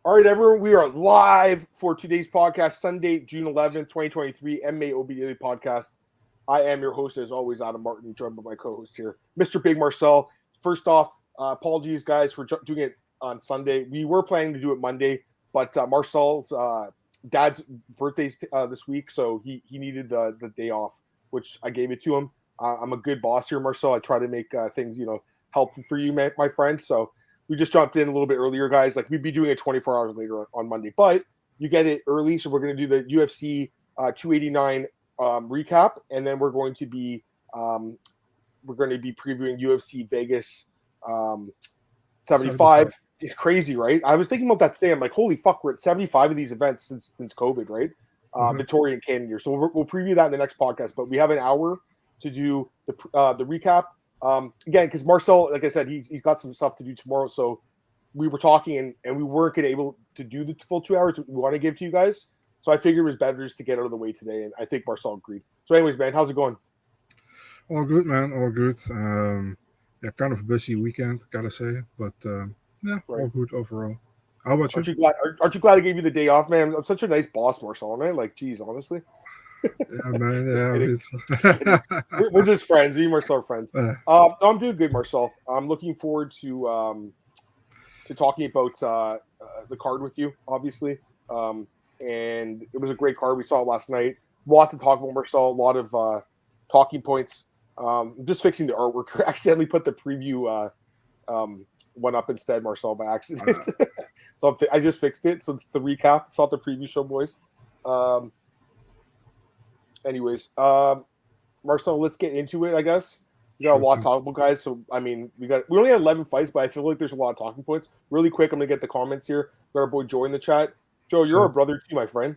All right, everyone, we are live for today's podcast, Sunday, June 11th, 2023, MMAOB Daily Podcast. I am your host, as always, Adam Martin, joined by my co-host here, Mr. Big Marcel. First off, apologies, guys, for doing it on Sunday. We were planning to do it Monday, but Marcel's dad's birthday's this week, so he needed the day off, which I gave it to him. I'm a good boss here, Marcel. I try to make things, helpful for you, my friend, so we just jumped in a little bit earlier, guys. Like, we'd be doing it 24 hours later on Monday, but you get it early. So we're going to do the UFC 289 recap, and then we're going to be previewing UFC Vegas 75. It's crazy, right? I was thinking about that today. I'm like, holy fuck, we're at 75 of these events since COVID, right? Victorian Cannon year. So we'll preview that in the next podcast. But we have an hour to do the recap. Again, because Marcel, like I said, he's got some stuff to do tomorrow. So we were talking and we weren't going to able to do the full 2 hours we want to give to you guys. So I figured it was better just to get out of the way today. And I think Marcel agreed. So anyways, man, how's it going? All good, man. All good. Kind of a busy weekend, gotta say. But all good overall. How about you? Aren't you glad I gave you the day off, man? I'm such a nice boss, Marcel, man. Like, geez, honestly. Yeah, man. We're just friends. Me and Marcel are friends. I'm doing good, Marcel. I'm looking forward to talking about the card with you, obviously. And it was a great card. We saw it last night. A lot to talk about, Marcel. A lot of talking points. Just fixing the artwork. I accidentally put the preview one up instead, Marcel, by accident. So I just fixed it. So it's the recap. It's not the preview show, boys. Anyways, Marcel, let's get into it, I guess. We got a lot to talk about, guys. So, I mean, we only had 11 fights, but I feel like there's a lot of talking points. Really quick, I'm going to get the comments here. Got our boy Joe in the chat. Joe, you're a brother too, my friend.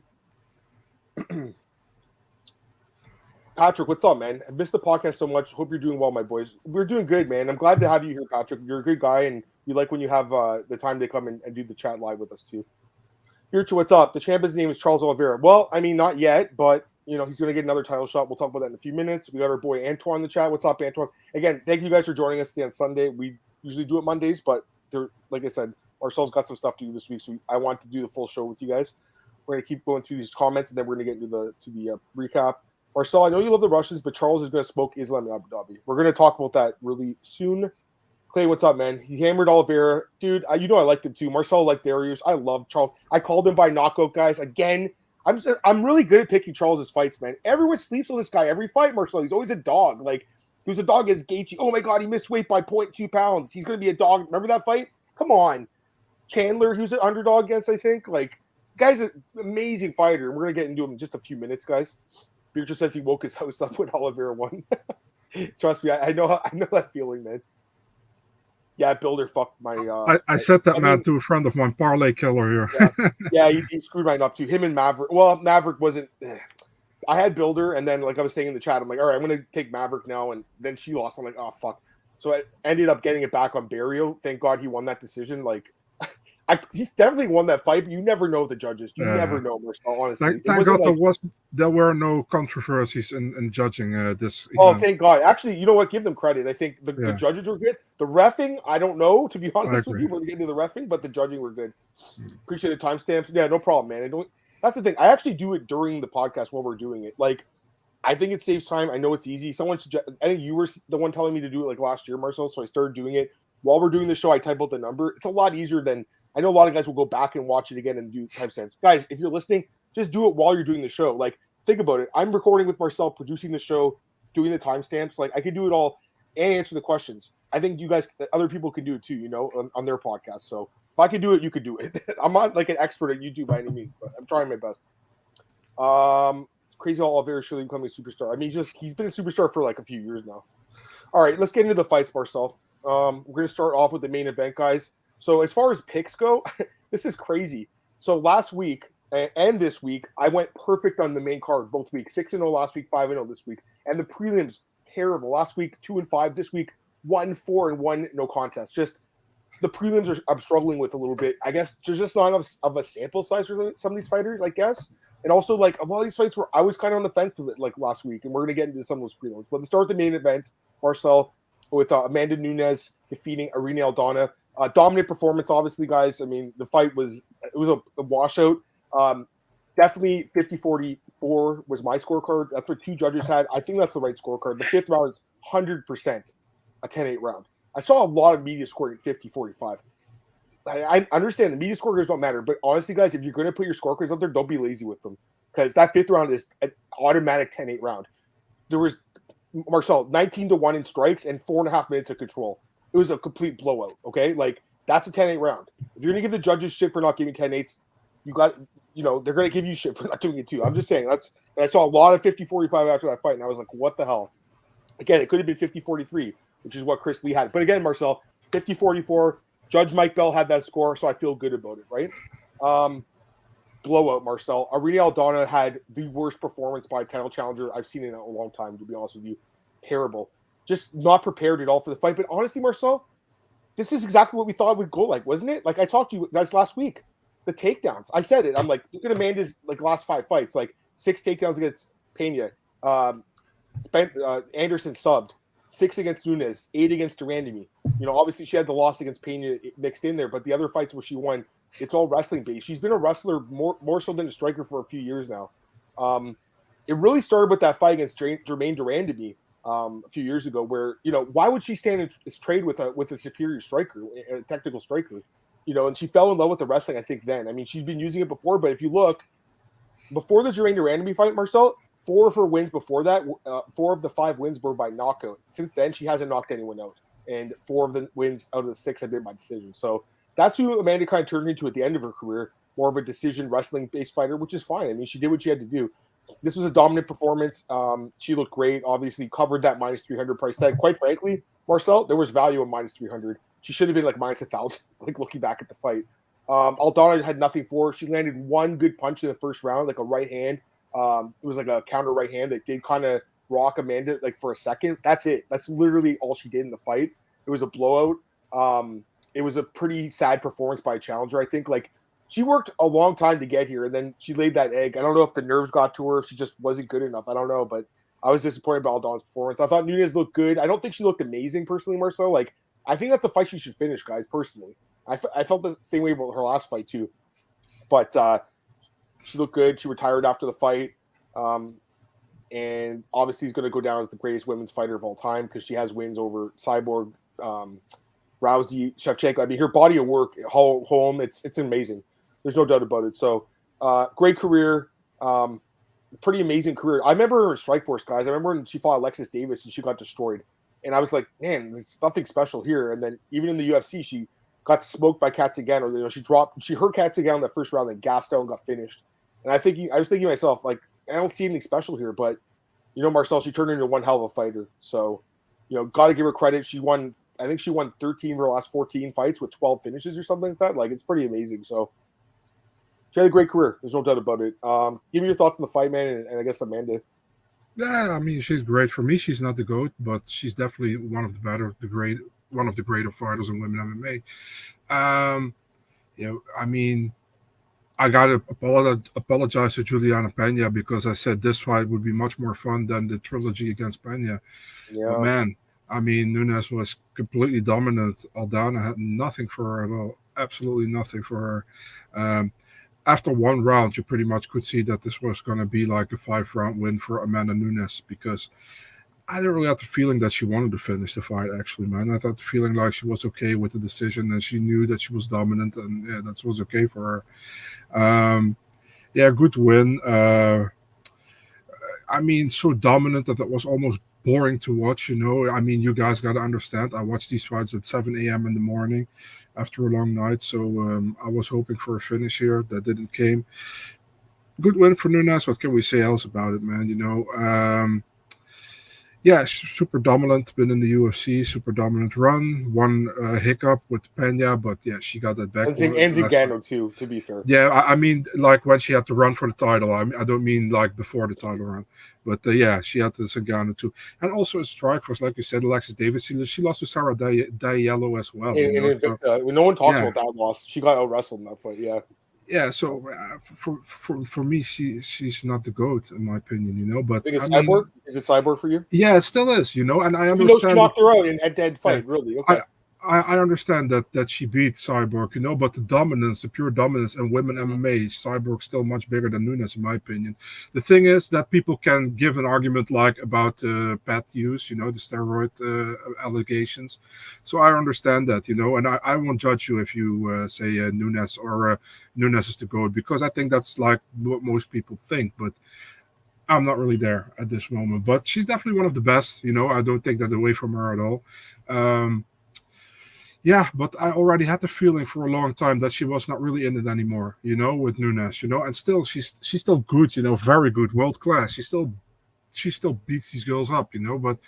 Patrick, what's up, man? I missed the podcast so much. Hope you're doing well, my boys. We're doing good, man. I'm glad to have you here, Patrick. You're a good guy, and we like when you have the time to come and do the chat live with us, too. Virtua, what's up? The champion's name is Charles Oliveira. Well, I mean, not yet, but he's going to get another title shot. We'll talk about that in a few minutes. We got our boy Antoine in the chat. What's up, Antoine? Again, thank you guys for joining us today on Sunday. We usually do it Mondays, but like I said, Marcel's got some stuff to do this week, so I want to do the full show with you guys. We're going to keep going through these comments, and then we're going to get into the recap. Marcel, I know you love the Russians, but Charles is going to smoke Islam in Abu Dhabi. We're going to talk about that really soon. Clay, what's up, man? He hammered Oliveira. Dude, I liked him too. Marcel liked Dariush. I love Charles. I called him by knockout, guys. Again, I'm really good at picking Charles's fights, man. Everyone sleeps on this guy every fight, Marcel. He's always a dog. Like, he was a dog against Gaethje. Oh, my God, he missed weight by 0.2 pounds. He's going to be a dog. Remember that fight? Come on. Chandler, who's an underdog against, I think. Like, guy's an amazing fighter. We're going to get into him in just a few minutes, guys. Beatrice says he woke his house up when Oliveira won. Trust me, I know that feeling, man. Yeah, Builder fucked my... I said that, man, to a friend of mine, parlay killer here. Yeah, he screwed mine up too. Him and Maverick. Well, Maverick wasn't... I had Builder, and then, like I was saying in the chat, I'm like, all right, I'm going to take Maverick now, and then she lost. I'm like, oh, fuck. So I ended up getting it back on Barrio. Thank God he won that decision. Like, he's definitely won that fight, but you never know the judges. You never know, Marcel, honestly. Thank God there were no controversies in judging this. Oh, thank God. Actually, you know what? Give them credit. I think the judges were good. The reffing, I don't know, to be honest with you, when we get into the reffing, but the judging were good. Appreciate the timestamps. Yeah, no problem, man. That's the thing. I actually do it during the podcast while we're doing it. Like, I think it saves time. I know it's easy. I think you were the one telling me to do it like last year, Marcel, so I started doing it. While we're doing the show, I type out the number. It's a lot easier than... I know a lot of guys will go back and watch it again and do timestamps. Guys, if you're listening, just do it while you're doing the show. Like, think about it. I'm recording with Marcel, producing the show, doing the timestamps. Like, I can do it all and answer the questions. I think you guys, other people can do it too, on their podcast. So if I can do it, you could do it. I'm not like an expert at YouTube by any means, but I'm trying my best. It's crazy how Oliveira surely becoming a superstar. I mean, he's been a superstar for like a few years now. All right, let's get into the fights, Marcel. We're going to start off with the main event, guys. So as far as picks go, this is crazy. So last week and this week, I went perfect on the main card both weeks. 6-0 last week, 5-0 this week. And the prelims, terrible. Last week, 2-5. This week, 1-4-1, no contest. Just the prelims I'm struggling with a little bit. I guess there's just not enough of a sample size for some of these fighters, I guess. And also, like, a lot of these fights where I was kind of on the fence with it, like, last week. And we're going to get into some of those prelims. But to start the main event, Marcel, with Amanda Nunes defeating Irene Aldana. Dominant performance, obviously, guys. I mean, the fight was a washout. Definitely 50-44 was my scorecard. That's what two judges had. I think that's the right scorecard. The fifth round is 100% a 10-8 round. I saw a lot of media scoring at 50-45. I understand the media scorecards don't matter, but honestly, guys, if you're going to put your scorecards out there, don't be lazy with them, because that fifth round is an automatic 10-8 round. There was, Marcel, 19-1 in strikes and 4.5 minutes of control. It was a complete blowout, okay? Like, that's a 10-8 round. If you're going to give the judges shit for not giving 10-8s, you got, they're going to give you shit for not doing it too. I'm just saying, I saw a lot of 50-45 after that fight, and I was like, what the hell? Again, it could have been 50-43, which is what Chris Lee had. But again, Marcel, 50-44, Judge Mike Bell had that score, so I feel good about it, right? Blowout, Marcel. Irene Aldana had the worst performance by a title challenger I've seen in a long time, to be honest with you. Terrible. Just not prepared at all for the fight. But honestly, Marcel, this is exactly what we thought it would go like, wasn't it? Like I talked to you guys last week. The takedowns. I said it. I'm like, look at Amanda's last 5 fights. 6 takedowns against Pena. Anderson subbed. 6 against Nunes. 8 against Durandamy. Obviously she had the loss against Pena mixed in there, but the other fights where she won, it's all wrestling based. She's been a wrestler more so than a striker for a few years now. It really started with that fight against Jermaine Durandamy a few years ago, where why would she stand in trade with a superior striker, a technical striker, and she fell in love with the wrestling. I think then. I mean, she's been using it before, but if you look before the Jermaine Durandamy fight, Marcel, 4 of her wins before that, 4 of the 5 wins were by knockout. Since then, she hasn't knocked anyone out, and 4 of the wins out of the 6 have been by decision. So that's who Amanda kind of turned into at the end of her career, more of a decision wrestling-based fighter, which is fine. I mean, she did what she had to do. This was a dominant performance. She looked great. Obviously, covered that minus 300 price tag. Quite frankly, Marcel, there was value in minus 300. She should have been minus 1,000. Looking back at the fight, Aldana had nothing for her. She landed one good punch in the first round, a right hand. It was a counter right hand that did kind of rock Amanda for a second. That's it. That's literally all she did in the fight. It was a blowout. It was a pretty sad performance by a challenger. I think she worked a long time to get here, and then she laid that egg. I don't know if the nerves got to her, if she just wasn't good enough. I don't know, but I was disappointed by Aldana's performance. I thought Nunes looked good. I don't think she looked amazing personally, Marcel. I think that's a fight she should finish, guys, personally. I felt the same way about her last fight, too. But she looked good. She retired after the fight. And obviously is going to go down as the greatest women's fighter of all time because she has wins over Cyborg, Rousey, Shevchenko. I mean, her body of work at home, it's amazing. There's no doubt about it. So, great career. Pretty amazing career. I remember her in Strikeforce, guys. I remember when she fought Alexis Davis and she got destroyed. And I was like, man, there's nothing special here. And then even in the UFC, she got smoked by Katsugano. She hurt Katsugano in the first round, then gassed out and got finished. And I was thinking to myself, I don't see anything special here. But, Marcel, she turned into one hell of a fighter. So, got to give her credit. I think she won 13 of her last 14 fights with 12 finishes or something like that. It's pretty amazing. So, she had a great career. There's no doubt about it. Give me your thoughts on the fight, man, and I guess Amanda. Yeah, I mean, she's great. For me, she's not the GOAT, but she's definitely one of the greater fighters in women MMA. I mean, I got to apologize to Juliana Pena because I said this fight would be much more fun than the trilogy against Pena. Yeah. But man, I mean, Nunes was completely dominant. Aldana had nothing for her at all. Absolutely nothing for her. After one round, you pretty much could see that this was going to be a 5-round win for Amanda Nunes because I didn't really have the feeling that she wanted to finish the fight, actually, man. I thought the feeling she was okay with the decision and she knew that she was dominant and that was okay for her. Good win. I mean, so dominant that it was almost boring to watch, I mean, you guys got to understand. I watched these fights at 7 a.m. in the morning after a long night, so I was hoping for a finish here. That didn't came. Good win for Nunes. What can we say else about it, man? Super dominant. Been in the UFC, super dominant run. One hiccup with Pena, but she got that back. And Zingano too, to be fair. Yeah, I mean, when she had to run for the title. I don't mean before the title run, but she had the Zingano too. And also a Strikeforce, like you said, Alexis Davis. She lost to Sarah Diallo as well. No one talks about that loss. She got out wrestled in that fight. Yeah. Yeah, so for me, she's not the GOAT in my opinion, But I think it's Cyborg. Is it Cyborg for you? Yeah, it still is, and I understand. She knocked her out in a head-to-head fight, really. Okay. I understand that she beat Cyborg, but the pure dominance in women MMA, Cyborg's still much bigger than Nunes, in my opinion. The thing is that people can give an argument like about pet use, the steroid allegations. So I understand that, and I won't judge you if you say Nunes or Nunes is the GOAT, because I think that's like what most people think, but I'm not really there at this moment. But she's definitely one of the best, I don't take that away from her at all. Yeah, but I already had the feeling for a long time that she was not really in it anymore, with Nunes, and still she's still good, very good, world class. She still beats these girls up, but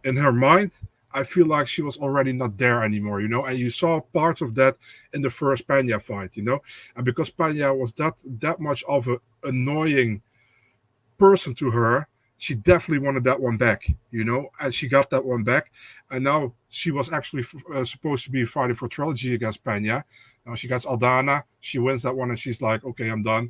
in her mind, I feel like she was already not there anymore, and you saw parts of that in the first Pena fight, and because Pena was that much of an annoying person to her, she definitely wanted that one back, and she got that one back. And now she was actually supposed to be fighting for trilogy against Pena. Now she gets Aldana, she wins that one, and she's like, okay, I'm done.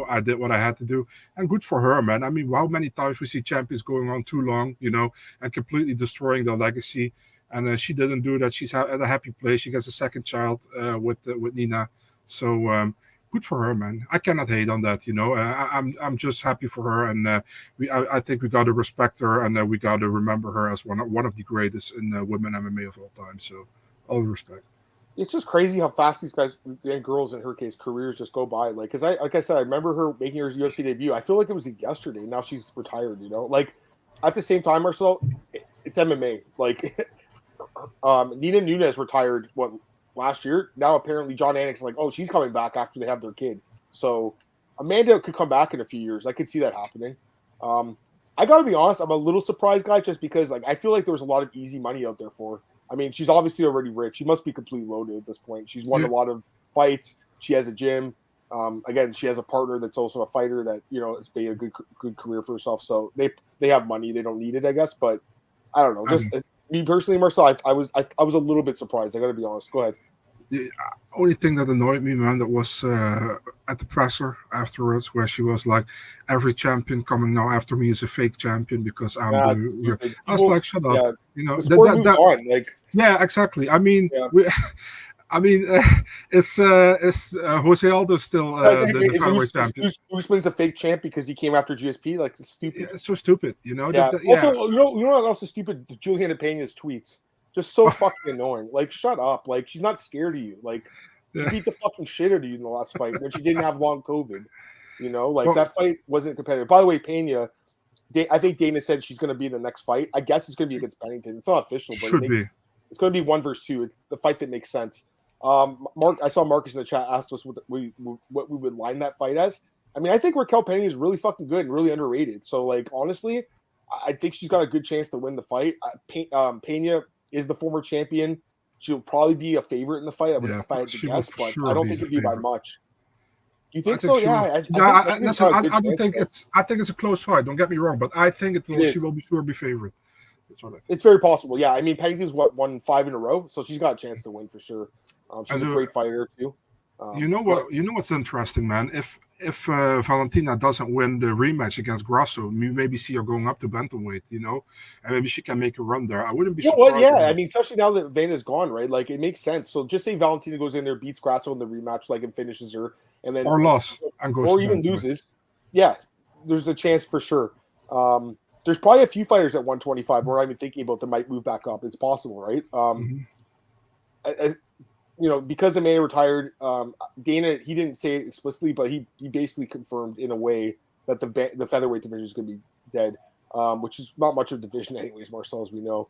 I did what I had to do, and good for her, man. I mean, how many times we see champions going on too long, and completely destroying their legacy, and she didn't do that. She's at a happy place. She gets a second child with Nina, so. Good for her, man. I cannot hate on that, I'm just happy for her, and I think we got to respect her, and we got to remember her as one of the greatest in women MMA of all time. So, all respect. It's just crazy how fast these guys and girls, in her case, careers just go by. Like, because like I said, I remember her making her UFC debut. I feel like it was yesterday. Now she's retired. Like at the same time, Marcel, it's MMA. Like, Nina Nunes retired last year. Now apparently John Anik's like, oh, she's coming back after they have their kid. So Amanda could come back in a few years. I could see that happening. I gotta be honest, I'm a little surprised, guys, just because I feel like there was a lot of easy money out there for her. I mean, she's obviously already rich. She must be completely loaded at this point. She's won a lot of fights. She has a gym. Again, she has a partner that's also a fighter that has made a good career for herself. So they have money. They don't need it, I guess. But I don't know. Just me personally, Marcel, I was a little bit surprised. I got to be honest. Go ahead. The only thing that annoyed me, man, that was at the presser afterwards, where she was like, "Every champion coming now after me is a fake champion because I'm the." I was like, "Shut up!" The sport moves on. Yeah, exactly. I mean, it's Jose Aldo still the featherweight champion. Usman's a fake champ because he came after GSP. Like, it's stupid. Yeah, it's so stupid, Yeah. Also, you know what else is stupid? Juliana Pena's tweets. Just so fucking annoying. Like, shut up. Like, she's not scared of you. Like, she beat the fucking shit out of you in the last fight when she didn't have long COVID. That fight wasn't competitive. By the way, Pena, I think Dana said she's going to be in the next fight. I guess it's going to be against Pennington. It's not official, but it's going to be 1 versus 2. It's the fight that makes sense. I saw Marcus in the chat asked us what we would line that fight as. I mean, I think Raquel Pena is really fucking good and really underrated. So, like, honestly, I think she's got a good chance to win the fight. Pena is the former champion. She'll probably be a favorite in the fight. If I had to guess, but I don't think it'd be by much. You think so? Yeah. I don't think it's. I think it's a close fight. Don't get me wrong, but I think she will be sure be favorite. It's very possible. Yeah, I mean, Pennington's won 5 in a row, so she's got a chance to win for sure. She's a great fighter too. What's interesting, man? If Valentina doesn't win the rematch against Grasso, we maybe see her going up to bantamweight, and maybe she can make a run there. I wouldn't be surprised. Yeah, I mean, especially now that Vanna's gone, right? Like, it makes sense. So just say Valentina goes in there, beats Grasso in the rematch, like, and finishes her, and then and goes or even loses. Yeah, there's a chance for sure. There's probably a few fighters at 125 where I've been thinking about that might move back up. It's possible, right? Because Amanda retired, Dana, he didn't say it explicitly, but he basically confirmed in a way that the featherweight division is going to be dead, which is not much of a division anyways, Marcel, as we know.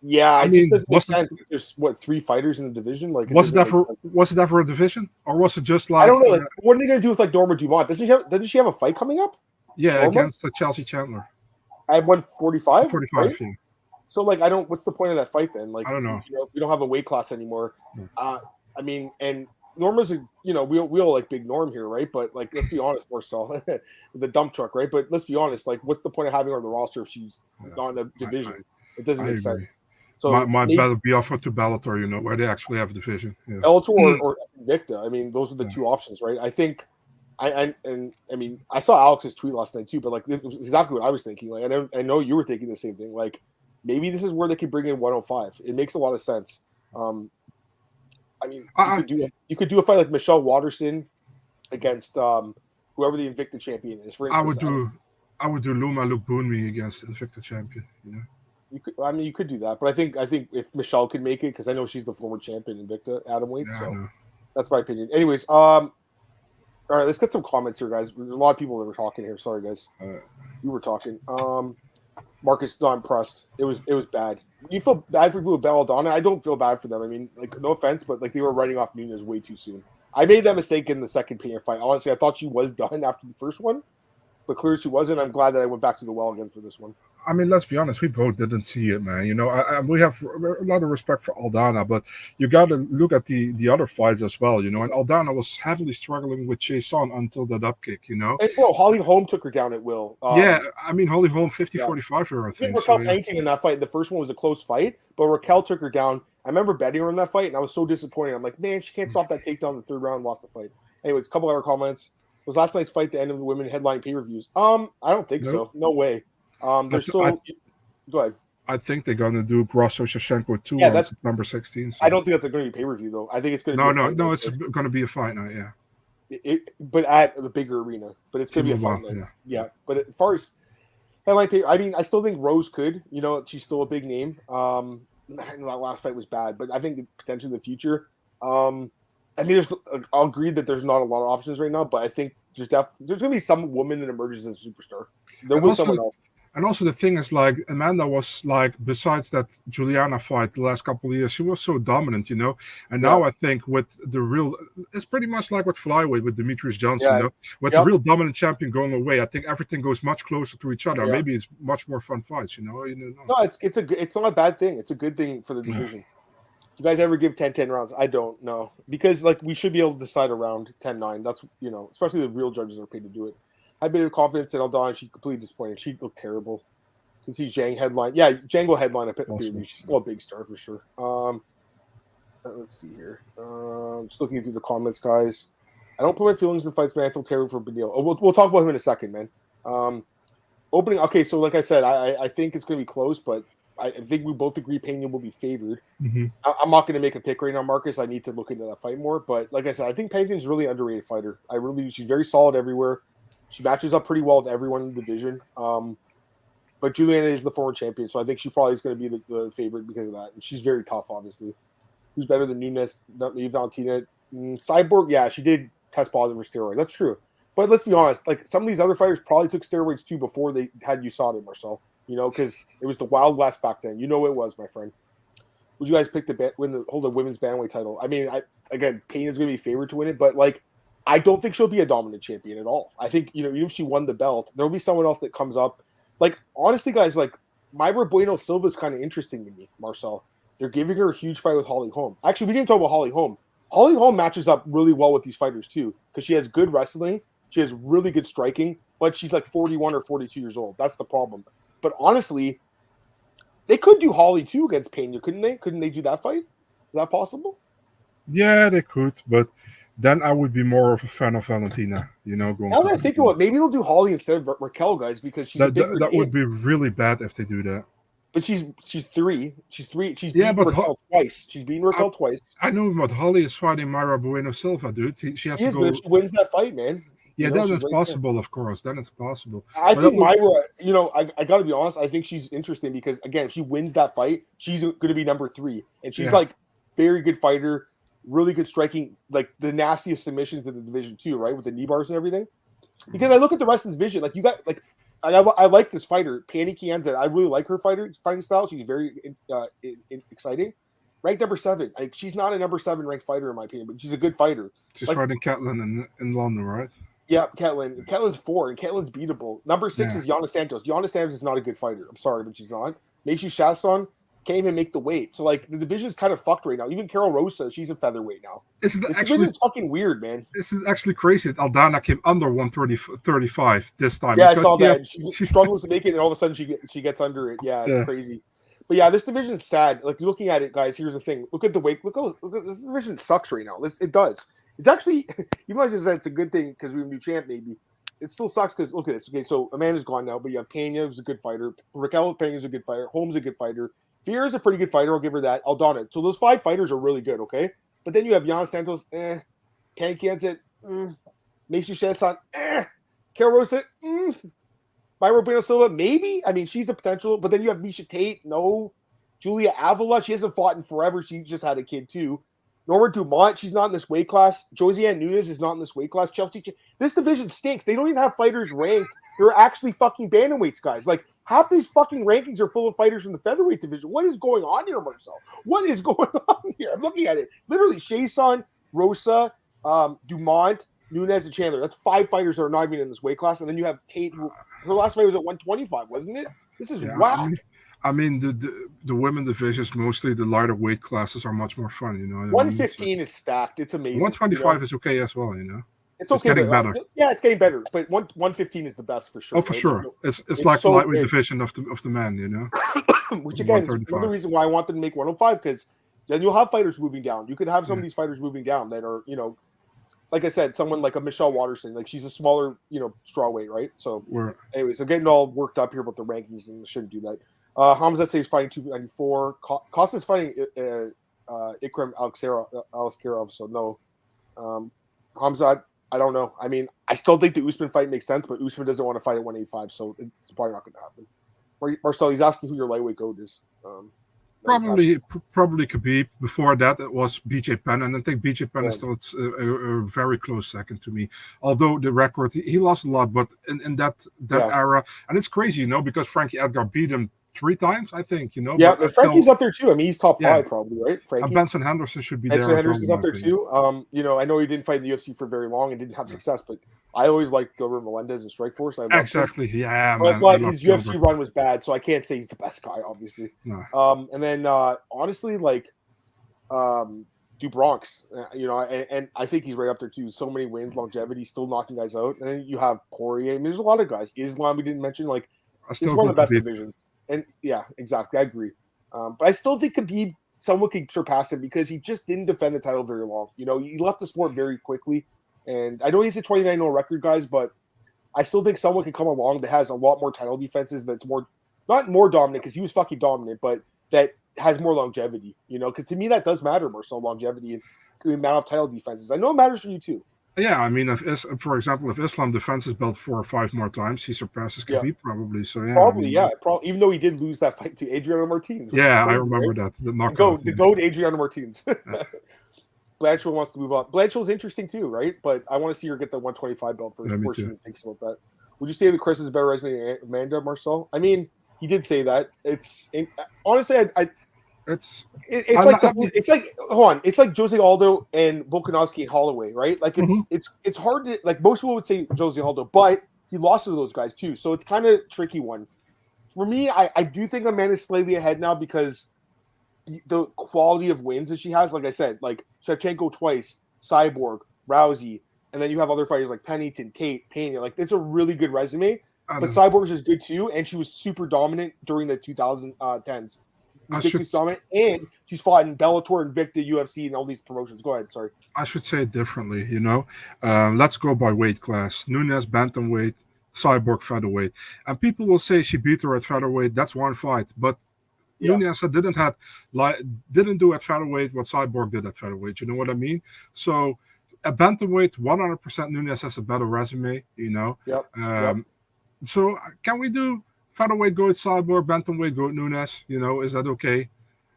It just doesn't make sense. There's 3 fighters in the division. Like, was it that for a division, or was it just like? I don't know. Like, what are they going to do with like Norma Dumont? Doesn't she have a fight coming up? Yeah, against Chelsea Chandler. At 145. 45. Right? Yeah. So, like, what's the point of that fight then? Like, I don't know. We don't have a weight class anymore. I mean, and Norma's we all like Big Norm here, right? But, like, let's be honest, Marcel, the dump truck, right? But let's be honest, like, what's the point of having her on the roster if she's not in a division? It doesn't make sense. So my better be offered to Bellator, where they actually have a division. Yeah. Bellator or Invicta. I mean, those are the 2 options, right? I think. I mean, I saw Alex's tweet last night too, but like, it was exactly what I was thinking. Like, I know you were thinking the same thing. Like, maybe this is where they could bring in 105. It makes a lot of sense. I mean, you could do a fight like Michelle Waterson against whoever the Invicta champion is. For instance, I would do Luma Lukbunmi against Invicta champion. You know, you could do that, but I think if Michelle could make it, because I know she's the former champion Invicta atomweight, so that's my opinion. Anyways, all right, let's get some comments here, guys. There's a lot of people that were talking here. Sorry, guys, you were talking. Marcus, not impressed. It was bad. You feel bad for people with Beneil Aldana? I don't feel bad for them. I mean, like, no offense, but like they were writing off Nunes way too soon. I made that mistake in the second Pena fight. Honestly, I thought she was done after the first one, but clearly she wasn't. I'm glad that I went back to the well again for this one. I mean, let's be honest. We both didn't see it, man. You know, we have a lot of respect for Aldana, but you got to look at the other fights as well, you know. And Aldana was heavily struggling with Jason until that up kick, you know. And, bro, Holly Holm took her down at will. Yeah, I mean, Holly Holm 50-45 for her, I think. Raquel painting in that fight. The first one was a close fight, but Raquel took her down. I remember betting her in that fight, and I was so disappointed. I'm like, man, she can't stop that takedown in the third round, lost the fight. Anyways, a couple other comments. Was last night's fight the end of the women headline pay-per-views? I don't think so. No way. There's still... Go ahead. I think they're going to do Grosso Shevchenko 2 on September 16th. So. I don't think that's going to be pay-per-view, though. I think it's going to be... No, it's going to be a fight night, yeah. But at the bigger arena. But it's going to be a fight night. Yeah. But as far as headline pay, I mean, I still think Rose could. You know, she's still a big name. That last fight was bad, but I think potentially in the future... I mean, I'll agree that there's not a lot of options right now, but I think there's going to be some woman that emerges as a superstar. There was someone else. And also the thing is, like, Amanda was, like, besides that Juliana fight the last couple of years, she was so dominant, you know. And now I think with the real, it's pretty much like with flyweight with Demetrius Johnson, you know? With the real dominant champion going away, I think everything goes much closer to each other. Maybe it's much more fun fights, you know. No, it's not a bad thing. It's a good thing for the division. You guys ever give 10-10 rounds? I don't know. Because, like, we should be able to decide around 10-9. That's, you know, especially the real judges are paid to do it. I had a bit of confidence in Aldana. She completely disappointed. She looked terrible. You can see Zhang headline. Yeah, Zhang will headline a pay-per-view. She's still a big star for sure. Let's see here. Just looking through the comments, guys. I don't put my feelings in fights, man. I feel terrible for Beneil. Oh, we'll talk about him in a second, man. Opening. Okay, so like I said, I think it's going to be close, but I think we both agree Pena will be favored. Mm-hmm. I'm not going to make a pick right now, Marcus. I need to look into that fight more. But like I said, I think Pena's really an underrated fighter. She's very solid everywhere. She matches up pretty well with everyone in the division. But Juliana is the former champion, so I think she probably is going to be the favorite because of that. And she's very tough, obviously. Who's better than Nunes? Valentina. Cyborg, yeah, she did test positive for steroids. That's true. But let's be honest, like some of these other fighters probably took steroids too before they had USADA, Marcel. You know, because it was the Wild West back then. You know it was, my friend. Would you guys pick to hold a women's bantamweight title? I mean, again, Pena's going to be favored to win it, but like, I don't think she'll be a dominant champion at all. I think, you know, even if she won the belt, there'll be someone else that comes up. Like, honestly, guys, like, Mayra Bueno Silva is kind of interesting to me, Marcel. They're giving her a huge fight with Holly Holm. Actually, we didn't talk about Holly Holm. Holly Holm matches up really well with these fighters, too, because she has good wrestling. She has really good striking, but she's like 41 or 42 years old. That's the problem. But honestly, they could do Holly, too, against Pena, couldn't they? Couldn't they do that fight? Is that possible? Yeah, they could, but then I would be more of a fan of Valentina, you know. Now that I think about it, maybe they'll do Holly instead of Raquel, guys, because she's that would be really bad if they do that. But she's three. She's beaten Raquel twice. She's beaten Raquel twice. I know, but Holly is fighting Mayra Bueno Silva, dude. She has to go. But if she wins that fight, man. Yeah, then it's possible, of course. Then it's possible. I think Mayra, you know, I got to be honest. I think she's interesting because, again, if she wins that fight, she's going to be number 3. And she's like very good fighter, really good striking, like the nastiest submissions in the division too, right? With the knee bars and everything. Because I look at the rest of the division, like you got, like, I like this fighter, Pani Kianza. I really like her fighting style. She's very exciting. Ranked number 7. Like, she's not a number 7 ranked fighter in my opinion, but she's a good fighter. She's fighting Catlin in London, right? Yeah, Catlin. Catlin's 4, and Catlin's beatable. Number 6 is Yana Santos. Yana Santos is not a good fighter. I'm sorry, but she's not. Macy Shaston can't even make the weight. So, like, the division's kind of fucked right now. Even Carol Rosa, she's a featherweight now. This division's fucking weird, man. This is actually crazy that Aldana came under 135 this time. Yeah, I saw that. She struggles to make it, and all of a sudden she gets under it. Yeah, it's crazy. But yeah, this division's sad. Like, looking at it, guys, here's the thing. Look at the weight. Look at this division sucks right now. It does. It's actually, even though I just said it's a good thing because we're a new champ, maybe. it still sucks because look at this. Okay, so Amanda's gone now, but you have Pena, who's a good fighter. Raquel Pena's a good fighter. Holmes a good fighter. Vieira's a pretty good fighter. I'll give her that. Aldana. So those 5 fighters are really good. Okay, but then you have Jan Santos. Ken Kianzit. Macy Chesson. Carol Rosa. Myra Bueno Silva. Maybe. I mean, she's a potential. But then you have Misha Tate. No. Julia Avila. She hasn't fought in forever. She just had a kid too. Norma Dumont, she's not in this weight class. Josiane Nunes is not in this weight class. Chelsea, this division stinks. They don't even have fighters ranked. They're actually fucking bantamweights, guys. Like, half these fucking rankings are full of fighters from the featherweight division. What is going on here, Marcel? What is going on here? I'm looking at it. Literally, Chasson, Rosa, Dumont, Nunes, and Chandler. That's 5 fighters that are not even in this weight class. And then you have Tate. Her last fight was at 125, wasn't it? This is whack. I mean, the women divisions, mostly the lighter weight classes, are much more fun. You know, 115 is stacked. It's amazing. 125 is okay as well. You know, it's getting better. Yeah, it's getting better. But 115 is the best for sure. Oh, for sure. It's like so the lightweight division of the men. You know, which again is another reason why I want them to make 105, because then you'll have fighters moving down. You could have some of these fighters moving down that are, you know, like I said, someone like a Michelle Watterson, like she's a smaller, you know, strawweight, right? So, anyways, I'm getting all worked up here about the rankings and shouldn't do that. Hamza says fighting 294. Costa's fighting Ikram Aliskerov, so no. Hamza, I don't know. I mean, I still think the Usman fight makes sense, but Usman doesn't want to fight at 185, so it's probably not going to happen. Marcel, he's asking who your lightweight goat is. Probably Khabib. Before that, it was BJ Penn, and I think BJ Penn is still a very close second to me. Although the record, he lost a lot, but in that era, and it's crazy, you know, because Frankie Edgar beat him 3 times, I think, you know. Yeah, but Frankie's up there too. I mean, he's top 5 probably, right? Frankie. And Benson Henderson should be Benson there. Henderson's up there too. You know, I know he didn't fight in the UFC for very long and didn't have success, but I always liked Gilbert Melendez in Strikeforce. Exactly, yeah, man. But his UFC run was bad, so I can't say he's the best guy, obviously. No. And then honestly, like Dubronx, you know, and I think he's right up there too. So many wins, longevity, still knocking guys out. And then you have Poirier. I mean, there's a lot of guys. Islam, we didn't mention. Like, it's one of the best divisions. And yeah, exactly. I agree. But I still think Khabib, someone could surpass him because he just didn't defend the title very long. You know, he left the sport very quickly. And I know he's a 29-0 record, guys, but I still think someone can come along that has a lot more title defenses, that's more, not more dominant because he was fucking dominant, but that has more longevity, you know, because to me that does matter more so, longevity and the amount of title defenses. I know it matters for you too. Yeah, I mean, for example, if Islam defends his belt 4 or 5 more times, he surpasses Khabib probably. So yeah, probably even though he did lose that fight to Adriano Martinez. Yeah, I remember that. The knockout. The GOAT Adriano Martinez. Blanchard wants to move on. Blanchard's interesting too, right? But I want to see her get the 125 belt first before she even thinks about that. Would you say that Chris is better resume than Amanda, Marcel? I mean, he did say that. Honestly, it's like Jose Aldo and Volkanovski and Holloway, right? Like it's hard to, like, most people would say Jose Aldo, but he lost to those guys too, so it's kind of tricky one. For me, I do think Amanda's slightly ahead now because the quality of wins that she has, like I said, like Shevchenko twice, Cyborg, Rousey, and then you have other fighters like Pennington, Tate, Pena. Like, it's a really good resume. But Cyborg is good too, and she was super dominant during the 2010s. Ridiculous dominant, and she's fought in Bellator, Invicta, UFC, and all these promotions. Go ahead, sorry. I should say it differently, you know. Let's go by weight class. Nunes, bantamweight, Cyborg, featherweight. And people will say she beat her at featherweight. That's one fight. But Nunes didn't do at featherweight what Cyborg did at featherweight. You know what I mean? So at bantamweight, 100% Nunes has a better resume, you know. So can we do featherweight go at Cyborg, bantamweight go at Nunes? You know, is that okay?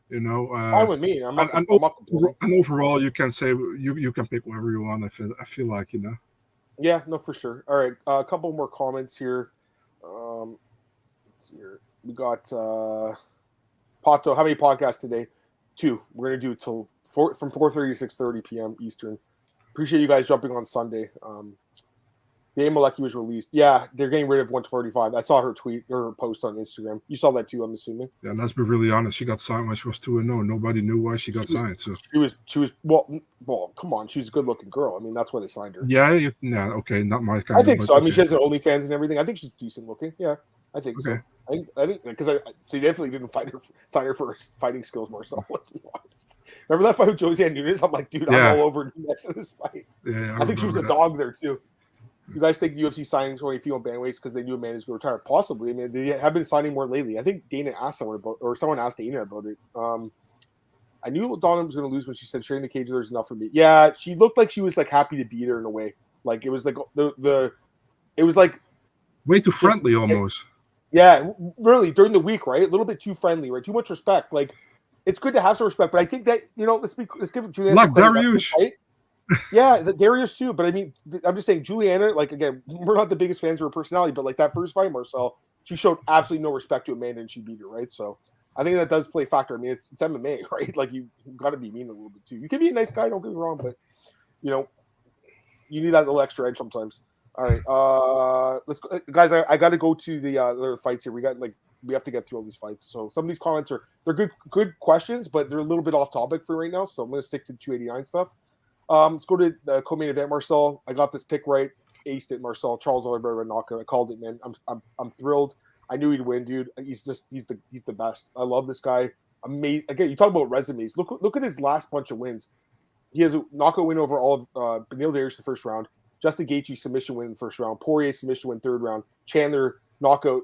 You know, fine with me. And overall, you can say you can pick whatever you want. I feel like, you know. Yeah, no, for sure. All right, a couple more comments here. Let's see here. We got Pato. How many podcasts today? 2. We're gonna do it from 4:30 to 6:30 p.m. Eastern. Appreciate you guys jumping on Sunday. The Malecki was released. Yeah, they're getting rid of 145. I saw her tweet or her post on Instagram. You saw that too, I'm assuming. Yeah, let's be really honest. She got signed when she was 2-0. Nobody knew why she got signed. So she was well. Come on, she's a good-looking girl. I mean, that's why they signed her. Yeah, okay, not my kind. I think so. I mean, she has an OnlyFans and everything. I think she's decent looking. Yeah, I think so. I think because she definitely didn't sign her for her fighting skills, Marcel. Let's be honest. Remember that fight with Josiane Nunes? I'm like, dude, I'm all over Nunes in this fight. Yeah, I think she was a dog there too. You guys think UFC signing so many female bantamweights because they knew Amanda's going to retire? Possibly. I mean, they have been signing more lately. I think Dana asked someone about, or someone asked Dana about it. I knew Aldana was going to lose when she said sharing the cage there's enough for me. Yeah, she looked like she was like happy to beat her in a way. Like it was like it was like way too friendly almost. Yeah, really during the week, right? A little bit too friendly, right? Too much respect. Like it's good to have some respect, but I think that let's give Juliana like Dariush. Yeah, the Dariush too. But I mean, I'm just saying Juliana. Like again, we're not the biggest fans of her personality, but like that first fight, Marcel, she showed absolutely no respect to Amanda, and she beat her, right? So I think that does play a factor. I mean, it's MMA, right? Like you got to be mean a little bit too. You can be a nice guy, don't get me wrong, but you need that little extra edge sometimes. All right, let's go, guys. I got to go to the fights here. We have to get through all these fights. So some of these comments they're good questions, but they're a little bit off topic for right now. So I'm going to stick to 289 stuff. Let's go to the co-main event, Marcel. I got this pick right. Aced it, Marcel. Charles Oliveira knockout. I called it, man. I'm thrilled. I knew he'd win, dude. He's the best. I love this guy. Amazing. Again, you talk about resumes. Look at his last bunch of wins. He has a knockout win over all of Beneil Dariush the first round. Justin Gaethje submission win in the first round. Poirier submission win third round. Chandler knockout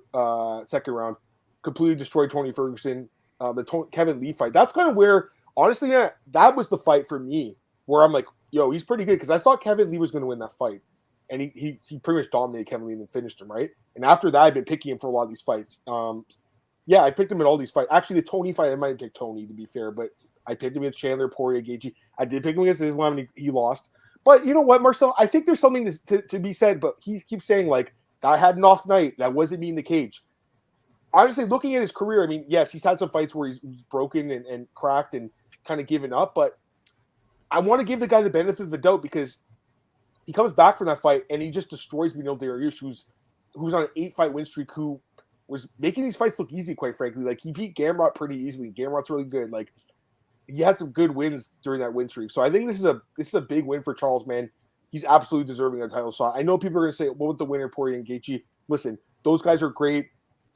second round. Completely destroyed Tony Ferguson. The Kevin Lee fight. That's kind of where, honestly, that was the fight for me where I'm like, yo, he's pretty good because I thought Kevin Lee was going to win that fight, and he pretty much dominated Kevin Lee and then finished him, right? And after that, I've been picking him for a lot of these fights. Yeah, I picked him in all these fights. Actually, the Tony fight, I might have picked Tony to be fair, but I picked him against Chandler, Poirier, Gaethje. I did pick him against Islam, and he lost. But you know what, Marcel? I think there's something to be said, but he keeps saying, like, I had an off night. That wasn't me in the cage. Honestly, looking at his career, I mean, yes, he's had some fights where he's broken and cracked and kind of given up, but I want to give the guy the benefit of the doubt because he comes back from that fight and he just destroys Beneil Dariush, who's on an 8-fight win streak, who was making these fights look easy, quite frankly. Like, he beat Gamrot pretty easily. Gamrot's really good. Like, he had some good wins during that win streak. So I think this is a big win for Charles, man. He's absolutely deserving of a title shot. I know people are going to say, what with the winner, Poirier and Gaethje? Listen, those guys are great.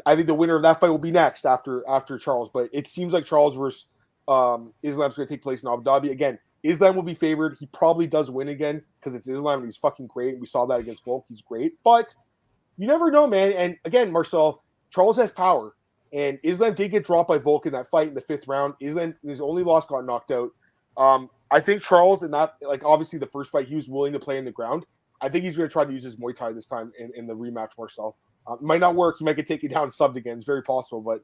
I think the winner of that fight will be next after Charles. But it seems like Charles versus Islam's going to take place in Abu Dhabi. Again, Islam will be favored. He probably does win again because it's Islam and he's fucking great. We saw that against Volk. He's great. But you never know, man. And again, Marcel, Charles has power. And Islam did get dropped by Volk in that fight in the 5th round. Islam, his only loss, got knocked out. I think Charles, in that, like, obviously the first fight, he was willing to play in the ground. I think he's going to try to use his Muay Thai this time in the rematch, Marcel. Might not work. He might get taken down and subbed again. It's very possible. But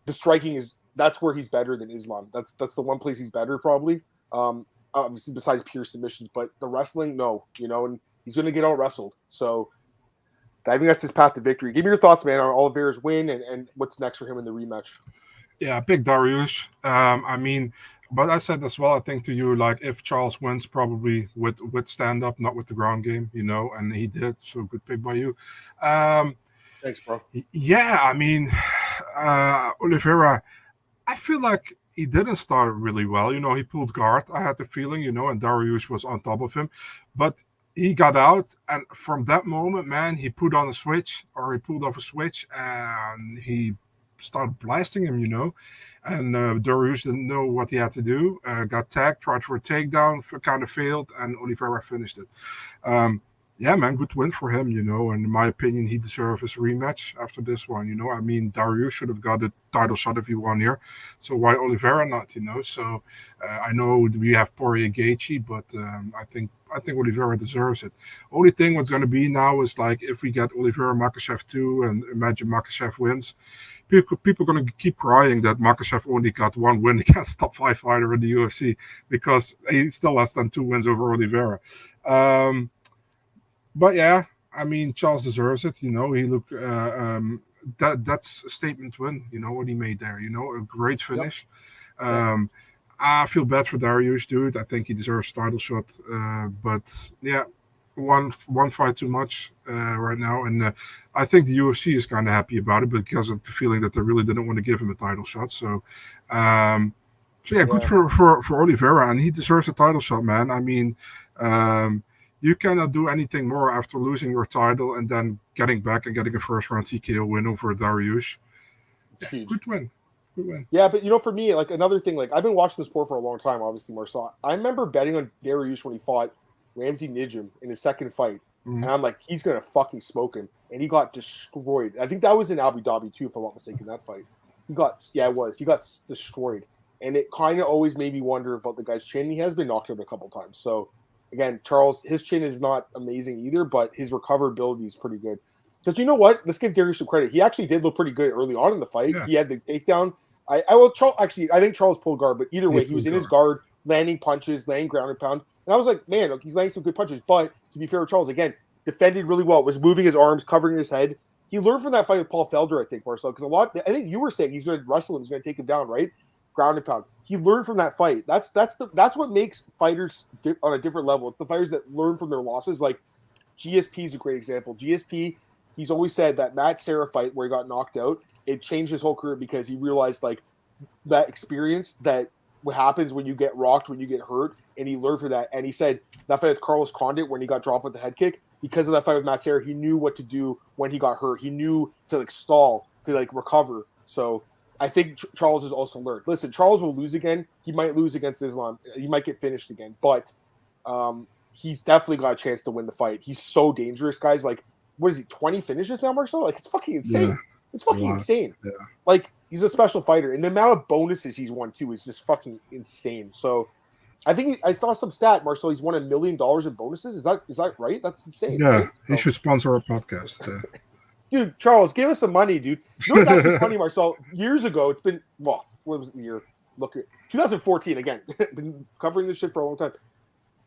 the striking that's where he's better than Islam. That's the one place he's better, probably. Obviously, besides pure submissions. But the wrestling, no. And he's going to get out wrestled. So I think that's his path to victory. Give me your thoughts, man, on Oliveira's win and what's next for him in the rematch. Yeah, big Dariush. I mean, but I said as well, I think to you, like, if Charles wins, probably with stand-up, not with the ground game, and he did, so good pick by you. Thanks, bro. Yeah, I mean, Oliveira, I feel like he didn't start really well. He pulled guard, I had the feeling, and Dariush was on top of him. But he got out, and from that moment, man, he pulled off a switch, and he started blasting him, and Dariush didn't know what he had to do, got tagged, tried for a takedown, kind of failed, and Oliveira finished it. Yeah, man, good win for him, and in my opinion, he deserves his rematch after this one, I mean, Dariush should have got a title shot if he won here, so why Oliveira not, so I know we have Poirier Gaethje, but I think Oliveira deserves it. Only thing what's going to be now is, like, if we get Oliveira Makhachev 2 and imagine Makhachev wins, people are going to keep crying that Makhachev only got one win against top 5 fighter in the UFC because he still has done 2 wins over Oliveira. But yeah, I mean, Charles deserves it. He looked that's a statement win. What he made there. A great finish. Yep. I feel bad for Dariush, dude. I think he deserves a title shot. But yeah, one fight too much right now, and I think the UFC is kind of happy about it because of the feeling that they really didn't want to give him a title shot. So good for Oliveira, and he deserves a title shot, man. I mean, you cannot do anything more after losing your title and then getting back and getting a first round TKO win over Dariush. It's huge. Good win. Yeah, but for me, like, another thing, like, I've been watching the sport for a long time, obviously, Marcel. I remember betting on Dariush when he fought Ramsey Nijim in his second fight. And I'm like, he's gonna fucking smoke him. And he got destroyed. I think that was in Abu Dhabi too, if I'm not mistaken, that fight. It was. He got destroyed. And it kind of always made me wonder about the guy's chin. He has been knocked out a couple times. So again, Charles, his chin is not amazing either, but his recoverability is pretty good. Because you know what? Let's give Dariush some credit. He actually did look pretty good early on in the fight. Yeah. He had the takedown. I think Charles pulled guard, but either way, he was in his guard, landing punches, laying ground and pound. And I was like, man, look, he's laying some good punches. But to be fair to Charles, again, defended really well, was moving his arms, covering his head. He learned from that fight with Paul Felder, I think, Marcel, because I think you were saying he's going to wrestle him, he's going to take him down, right? Ground and pound. He learned from that fight. That's what makes fighters on a different level. It's the fighters that learn from their losses. Like GSP is a great example. GSP, he's always said that Matt Serra fight where he got knocked out, it changed his whole career because he realized like that experience, that what happens when you get rocked, when you get hurt, and he learned from that. And he said that fight with Carlos Condit when he got dropped with the head kick, because of that fight with Matt Serra, he knew what to do when he got hurt. He knew to like stall, to like recover. So I think Charles has also learned. Listen, Charles will lose again. He might lose against Islam. He might get finished again, but he's definitely got a chance to win the fight. He's so dangerous, guys. Like, what is he, 20 finishes now, Marcel? Like, it's fucking insane. Yeah. It's fucking insane. Yeah. Like, he's a special fighter, and the amount of bonuses he's won too is just fucking insane. So I think I saw some stat, Marcel. He's won $1 million in bonuses. Is that right? That's insane. Yeah, right? He should sponsor our podcast. Dude, Charles, give us some money, dude. You know what's actually funny, Marcel? Years ago, it's been, well, what was the year? Look at 2014 again. Been covering this shit for a long time.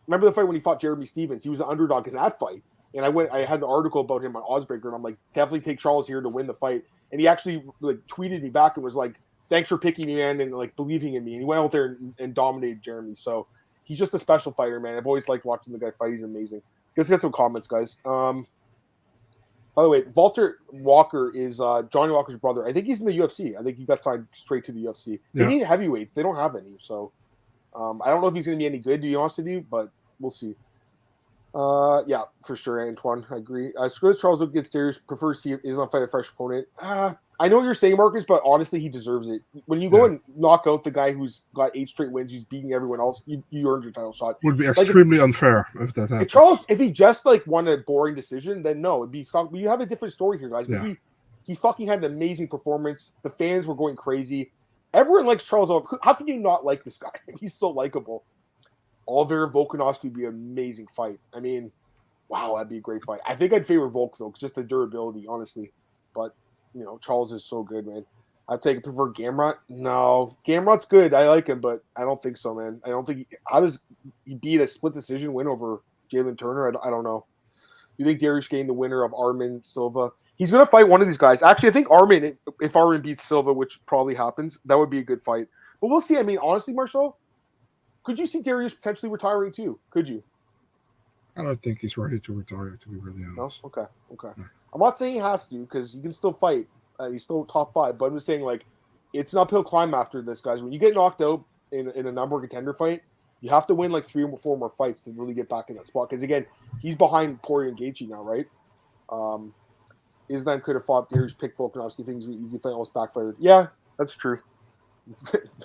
Remember the fight when he fought Jeremy Stevens? He was an underdog in that fight. And I had an article about him on Oddsbreaker, and I'm like, definitely take Charles here to win the fight. And he actually like tweeted me back and was like, thanks for picking me, man, and like believing in me. And he went out there and dominated Jeremy. So he's just a special fighter, man. I've always liked watching the guy fight. He's amazing. Let's get some comments, guys. By the way, Walter Walker is Johnny Walker's brother. I think he's in the UFC. I think he got signed straight to the UFC. They need heavyweights. They don't have any. So I don't know if he's going to be any good, to be honest with you, but we'll see. Yeah, for sure, Antoine. I agree. Screws Charles against Dariush. Prefers to see Islam fight a fresh opponent. I know what you're saying, Marcus, but honestly, he deserves it. When you go and knock out the guy who's got 8 straight wins, who's beating everyone else, you earned your title shot. Would be extremely unfair if that happened. If he just like won a boring decision, then no, it'd be. You have a different story here, guys. Yeah. He fucking had an amazing performance. The fans were going crazy. Everyone likes Charles. How can you not like this guy? He's so likable. Oliveira Volkanovski would be an amazing fight. I mean, wow, that'd be a great fight. I think I'd favor Volk though, just the durability, honestly. But you know, Charles is so good, man. I prefer Gamrot. No, Gamrot's good. I like him, but I don't think so, man. I don't think how does he beat a split decision win over Jalen Turner? I don't know. You think Dariush gained the winner of Armin Silva? He's going to fight one of these guys. Actually, I think Armin, if Armin beats Silva, which probably happens, that would be a good fight. But we'll see. I mean, honestly, Marcel, could you see Dariush potentially retiring too? Could you? I don't think he's ready to retire, to be really honest. No? Okay. Yeah. I'm not saying he has to, because he can still fight. He's still top 5. But I'm just saying, like, it's an uphill climb after this, guys. When you get knocked out in a number contender fight, you have to win like 3 or 4 more fights to really get back in that spot. Because, again, he's behind Poirier and Gaethje now, right? Islam could have fought Dariush, picked Volkanovski. Things were easy fight, almost backfired. Yeah, that's true.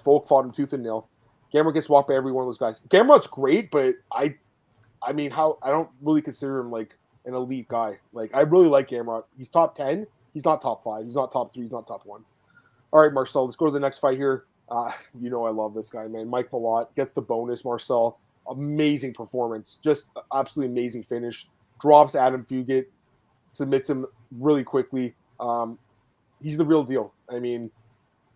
Volk fought him tooth and nail. Gamrot gets walked by every one of those guys. Gamrot's great, but I mean, I don't really consider him like an elite guy. Like, I really like Gamrot. He's top 10. He's not top 5. He's not top 3. He's not top 1. All right, Marcel, let's go to the next fight here. You know I love this guy, man. Mike Malott gets the bonus. Marcel, amazing performance. Just absolutely amazing finish. Drops Adam Fugit. Submits him really quickly. He's the real deal. I mean,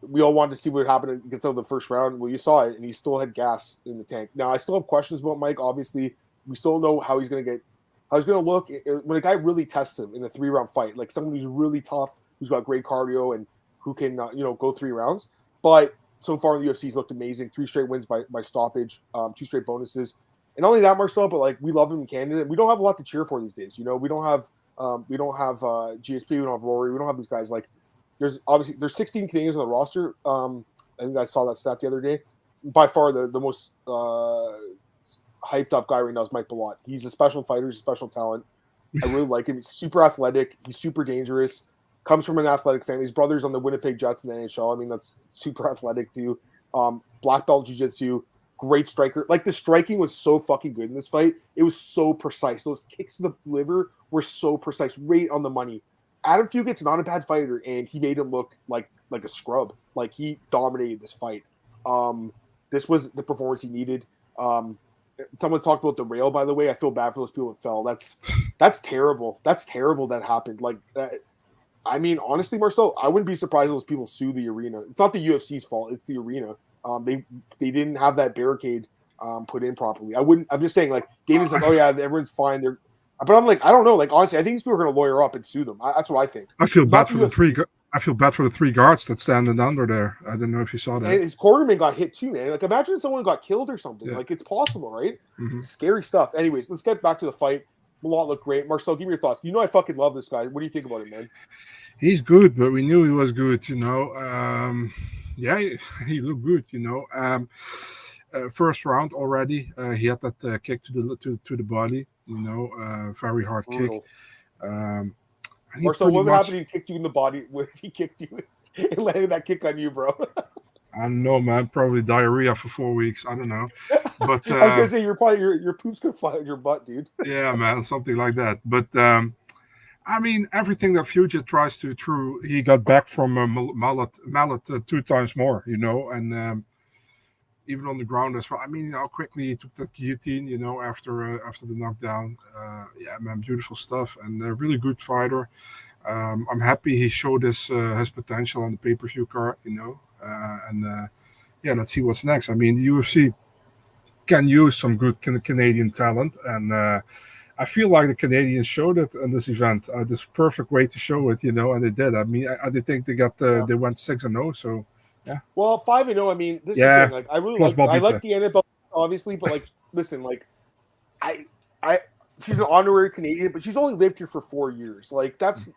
we all wanted to see what happened against the first round. Well, you saw it, and he still had gas in the tank. Now, I still have questions about Mike. Obviously, we still don't know how he's going to look when a guy really tests him in a 3-round fight, like someone who's really tough, who's got great cardio, and who can go 3 rounds. But so far in the UFC, he's looked amazing. 3 straight wins by stoppage, 2 straight bonuses, and not only that, Marcel, but like we love him in Canada. We don't have a lot to cheer for these days. You know, we don't have GSP, we don't have Rory, we don't have these guys. Like there's 16 Canadians on the roster. I think I saw that stat the other day. By far the most hyped up guy right now is Mike Malott. He's a special fighter, he's a special talent. I really like him. He's super athletic. He's super dangerous. Comes from an athletic family. His brother's on the Winnipeg Jets in the NHL. I mean, that's super athletic too. Black belt jiu-jitsu. great striker. Like, the striking was so fucking good in this fight. It was so precise. Those kicks to the liver were so precise, right on the money. Adam Fugett's not a bad fighter, and he made him look like a scrub. Like, he dominated this fight. This was the performance he needed. Someone talked about the rail, by the way. I feel bad for those people that fell. That's terrible. That's terrible that happened. Like, I mean, honestly, Marcel, I wouldn't be surprised if those people sue the arena. It's not the UFC's fault. It's the arena. They didn't have that barricade put in properly. I'm just saying, like, Dana's like, oh yeah, everyone's fine. But I'm like, I don't know. Like, honestly, I think these people are going to lawyer up and sue them. That's what I think. I feel bad for the three. I feel bad for the 3 guards that standing under there. I don't know if you saw that. And his cornerman got hit too, man. Like, imagine if someone got killed or something. Yeah. Like, it's possible, right? Mm-hmm. Scary stuff. Anyways, let's get back to the fight. Malott looked great. Marcel, give me your thoughts. You know I fucking love this guy. What do you think about him, man? He's good, but we knew he was good, you know. Yeah, he looked good, you know. First round already, he had that kick to the body, you know, very hard kick. Marcel, what would happen if he kicked you in the body? What if he kicked you and landed that kick on you, bro? I don't know, man. Probably diarrhea for 4 weeks. I don't know. But I was gonna say your poop's gonna fly out your butt, dude. Yeah, man, something like that. But I mean, everything that Fugett tries to through, he got back from Malott 2 times more, you know, and even on the ground as well. I mean, how quickly he took that guillotine, you know, after the knockdown. Yeah, man, beautiful stuff, and a really good fighter. I'm happy he showed his potential on the pay-per-view card, you know, yeah, let's see what's next. I mean, the UFC can use some good Canadian talent, and I feel like the Canadians showed it in this event. This perfect way to show it, you know, and they did. I mean, I did think they went 6-0, so. Yeah. Well, 5-0. I mean, this is the thing. Like, I really like the NFL, obviously, but like, listen, like, she's an honorary Canadian, but she's only lived here for 4 years. Like, that's,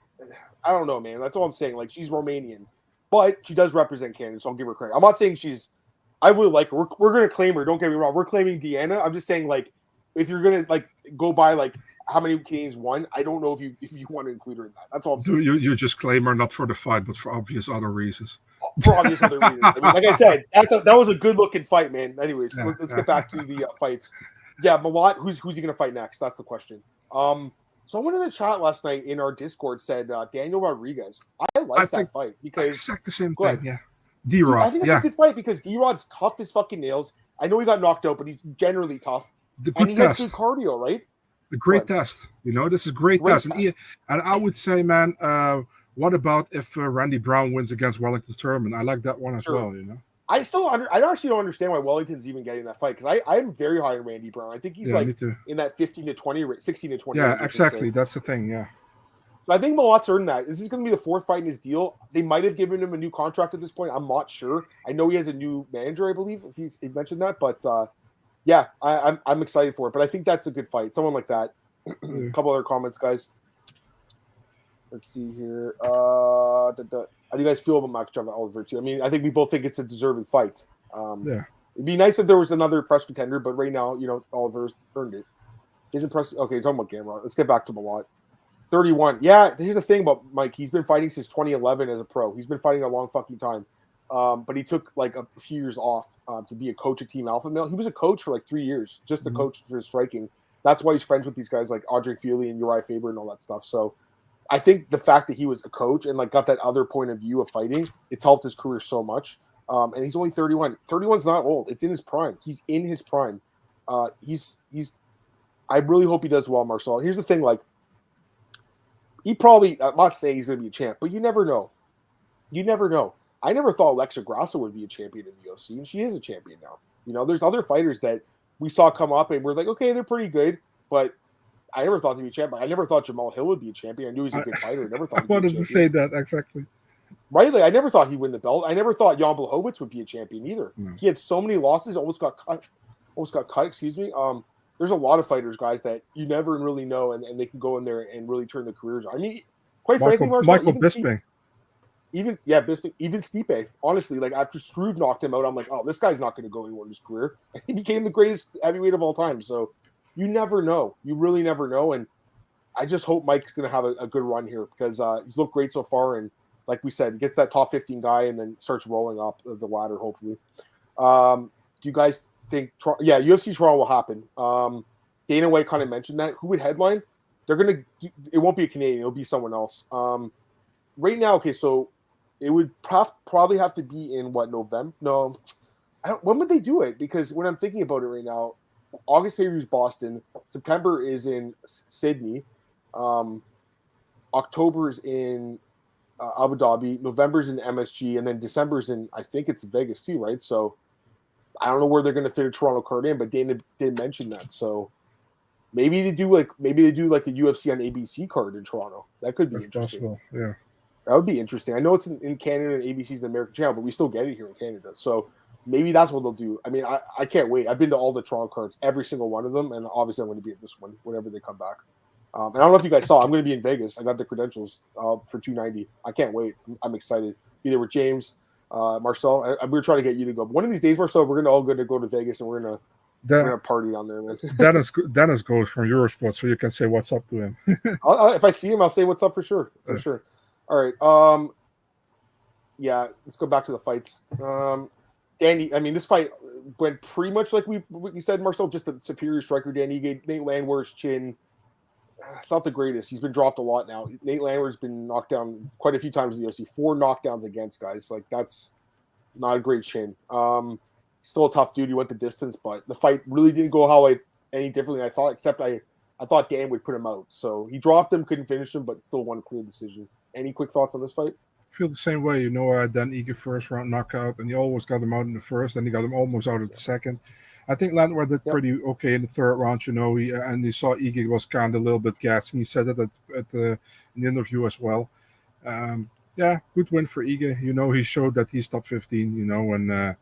I don't know, man. That's all I'm saying. Like, she's Romanian, but she does represent Canada, so I'll give her credit. I'm not saying I really like her. We're gonna claim her. Don't get me wrong. We're claiming Deanna. I'm just saying, like, if you're gonna like go by like how many Canadians won, I don't know if you want to include her in that. That's all I'm saying. You just claim her not for the fight, but for obvious other reasons. For obvious other reasons. I mean, like I said, that was a good-looking fight, man. Anyways, let's get back to the fights. Yeah, Malott, who's he going to fight next? That's the question. Someone in the chat last night in our Discord said Daniel Rodriguez. I like that fight because exactly the same thing. Yeah, D-Rod. I think that's a good fight because D-Rod's tough as fucking nails. I know he got knocked out, but he's generally tough. And he has good cardio, right? The great test. You know, this is great test. And I would say, man, what about if Randy Brown wins against Wellington Turman? I like that one as well, you know. I actually don't understand why Wellington's even getting that fight because I'm very high on Randy Brown. I think he's in that 15 to 20, 16 to 20. Yeah, exactly. That's the thing, yeah. So I think Malott's earned that. This is going to be the 4th fight in his deal. They might have given him a new contract at this point. I'm not sure. I know he has a new manager, I believe, if he mentioned that. But, yeah, I'm excited for it. But I think that's a good fight. Someone like that. A couple other comments, guys. Let's see here. How do you guys feel about Makhachev and Oliveira too? I mean, I think we both think it's a deserving fight. Yeah, it'd be nice if there was another press contender, but right now, you know, Oliveira's earned it. Okay, talking about Gamrot. Let's get back to Malott. 31. Yeah, here's the thing about Mike. He's been fighting since 2011 as a pro. He's been fighting a long fucking time. But he took like a few years off to be a coach at Team Alpha Male. He was a coach for like 3 years, just a coach for his striking. That's why he's friends with these guys like Andre Fili and Uriah Faber and all that stuff. So I think the fact that he was a coach and like got that other point of view of fighting, it's helped his career so much. And he's only 31. 31's not old. It's in his prime. He's in his prime. I really hope he does well, Marcel. Here's the thing, like, he probably, I'm not saying he's going to be a champ, but you never know. You never know. I never thought Alexa Grasso would be a champion in the UFC, and she is a champion now. You know, there's other fighters that we saw come up, and we're like, okay, they're pretty good, but I never thought they'd be a champion. I never thought Jamal Hill would be a champion. I knew he was a good fighter. I never thought. I wanted to say that exactly. Right, like, I never thought he'd win the belt. I never thought Jan Blachowicz would be a champion either. No. He had so many losses, almost got cut. Excuse me. There's a lot of fighters, guys, that you never really know, and they can go in there and really turn their careers. I mean, quite frankly, Marcel, Michael Bisping. Bisping, even Stipe. Honestly, like after Struve knocked him out, I'm like, oh, this guy's not going to go anywhere in his career. And he became the greatest heavyweight of all time. So you never know. You really never know. And I just hope Mike's going to have a good run here because he's looked great so far. And like we said, gets that top 15 guy and then starts rolling up the ladder, hopefully. Do you guys think, UFC Toronto will happen. Dana White kind of mentioned that. Who would headline? It won't be a Canadian. It'll be someone else. Right now, okay, so it would probably have to be in November? No, when would they do it? Because when I'm thinking about it right now, August pay-per-view is Boston. September is in Sydney. October is in Abu Dhabi. November is in MSG, and then December is in, I think it's Vegas too, right? So I don't know where they're going to fit a Toronto card in, but Dana did mention that. So maybe they do like a UFC on ABC card in Toronto. That could be interesting. Possible. Yeah, that would be interesting. I know it's in Canada and ABC's an American channel, but we still get it here in Canada. So maybe that's what they'll do. I mean, I can't wait. I've been to all the Toronto cards, every single one of them, and obviously I'm going to be at this one whenever they come back. And I don't know if you guys saw, I'm going to be in Vegas. I got the credentials for 290. I can't wait. I'm excited. Be there with James, Marcel. We're trying to get you to go. But one of these days, Marcel, we're all going to go to Vegas and we're going to party down there, man. Dennis goes from Eurosport, so you can say what's up to him. If I see him, I'll say what's up for sure. Sure. All right. Yeah, let's go back to the fights. Danny, I mean, this fight went pretty much like we said, Marcel, just a superior striker. Danny gave Nate Landwehr's chin. It's not the greatest. He's been dropped a lot now. Nate Landwehr's been knocked down quite a few times in the UFC. 4 knockdowns against guys. Like, that's not a great chin. Still a tough dude. He went the distance, but the fight really didn't go any differently than I thought, except I thought Dan would put him out. So he dropped him, couldn't finish him, but still won a clear decision. Any quick thoughts on this fight? I feel the same way. Dan Ige first round knockout, and he always got him out in the first, and he got him almost out of the second. I think Landwehr did pretty okay in the third round. He saw Ige was kind of a little bit gassed, and he said that in the interview as well. Good win for Ige. He showed that he's top 15. And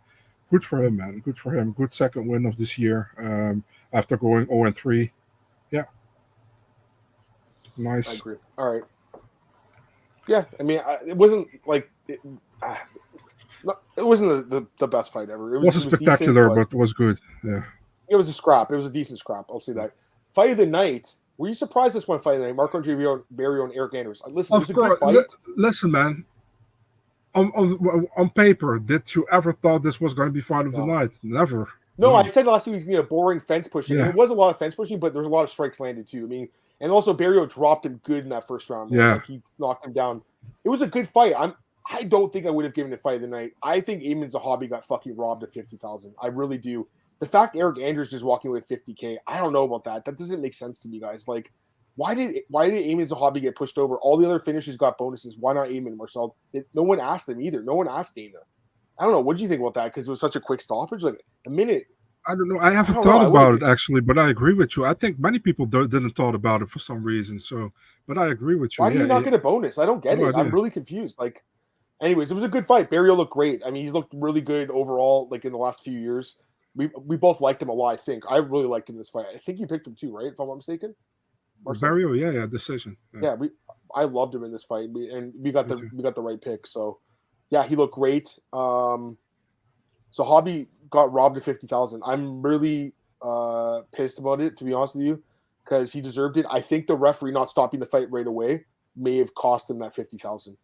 good for him, man. Good for him. Good second win of this year after going 0-3. Yeah, nice. I agree. All right. Yeah, I mean, it wasn't like it wasn't the best fight ever. It wasn't spectacular, but it was good. Yeah, it was a scrap. It was a decent scrap. I'll say that. Fight of the night. Were you surprised this one fight of the night? Marco Barrio and Eric Anders. Listen, of course. Listen, man. On paper, did you ever thought this was going to be fight of the night? Never. No, I said last week it was going to be a boring fence pushing. Yeah. It was a lot of fence pushing, but there was a lot of strikes landed too. I mean. And also, Barrio dropped him good in that first round. Yeah. Like, he knocked him down. It was a good fight. I don't think I would have given it fight of the night. I think Ayman Zahabi got fucking robbed at 50,000. I really do. The fact Eric Anders is walking away with 50K, I don't know about that. That doesn't make sense to me, guys. Like, why did Ayman Zahabi get pushed over? All the other finishes got bonuses. Why not Ayman, Marcel? No one asked him either. No one asked Dana. I don't know. What do you think about that? Because it was such a quick stoppage. Like, a minute. I don't know. I haven't thought about it, actually, but I agree with you. I think many people didn't thought about it for some reason. But I agree with you. Why do you not get a bonus? I don't get it. I'm really confused. Like, anyways, it was a good fight. Barrio looked great. I mean, he's looked really good overall, like in the last few years. We both liked him a lot, I think. I really liked him in this fight. I think you picked him too, right? If I'm not mistaken. Barrio, yeah, decision. Yeah, I loved him in this fight. We got the right pick. So, yeah, he looked great. Zahabi got robbed of 50,000. I'm really pissed about it, to be honest with you, because he deserved it. I think the referee not stopping the fight right away may have cost him that 50,000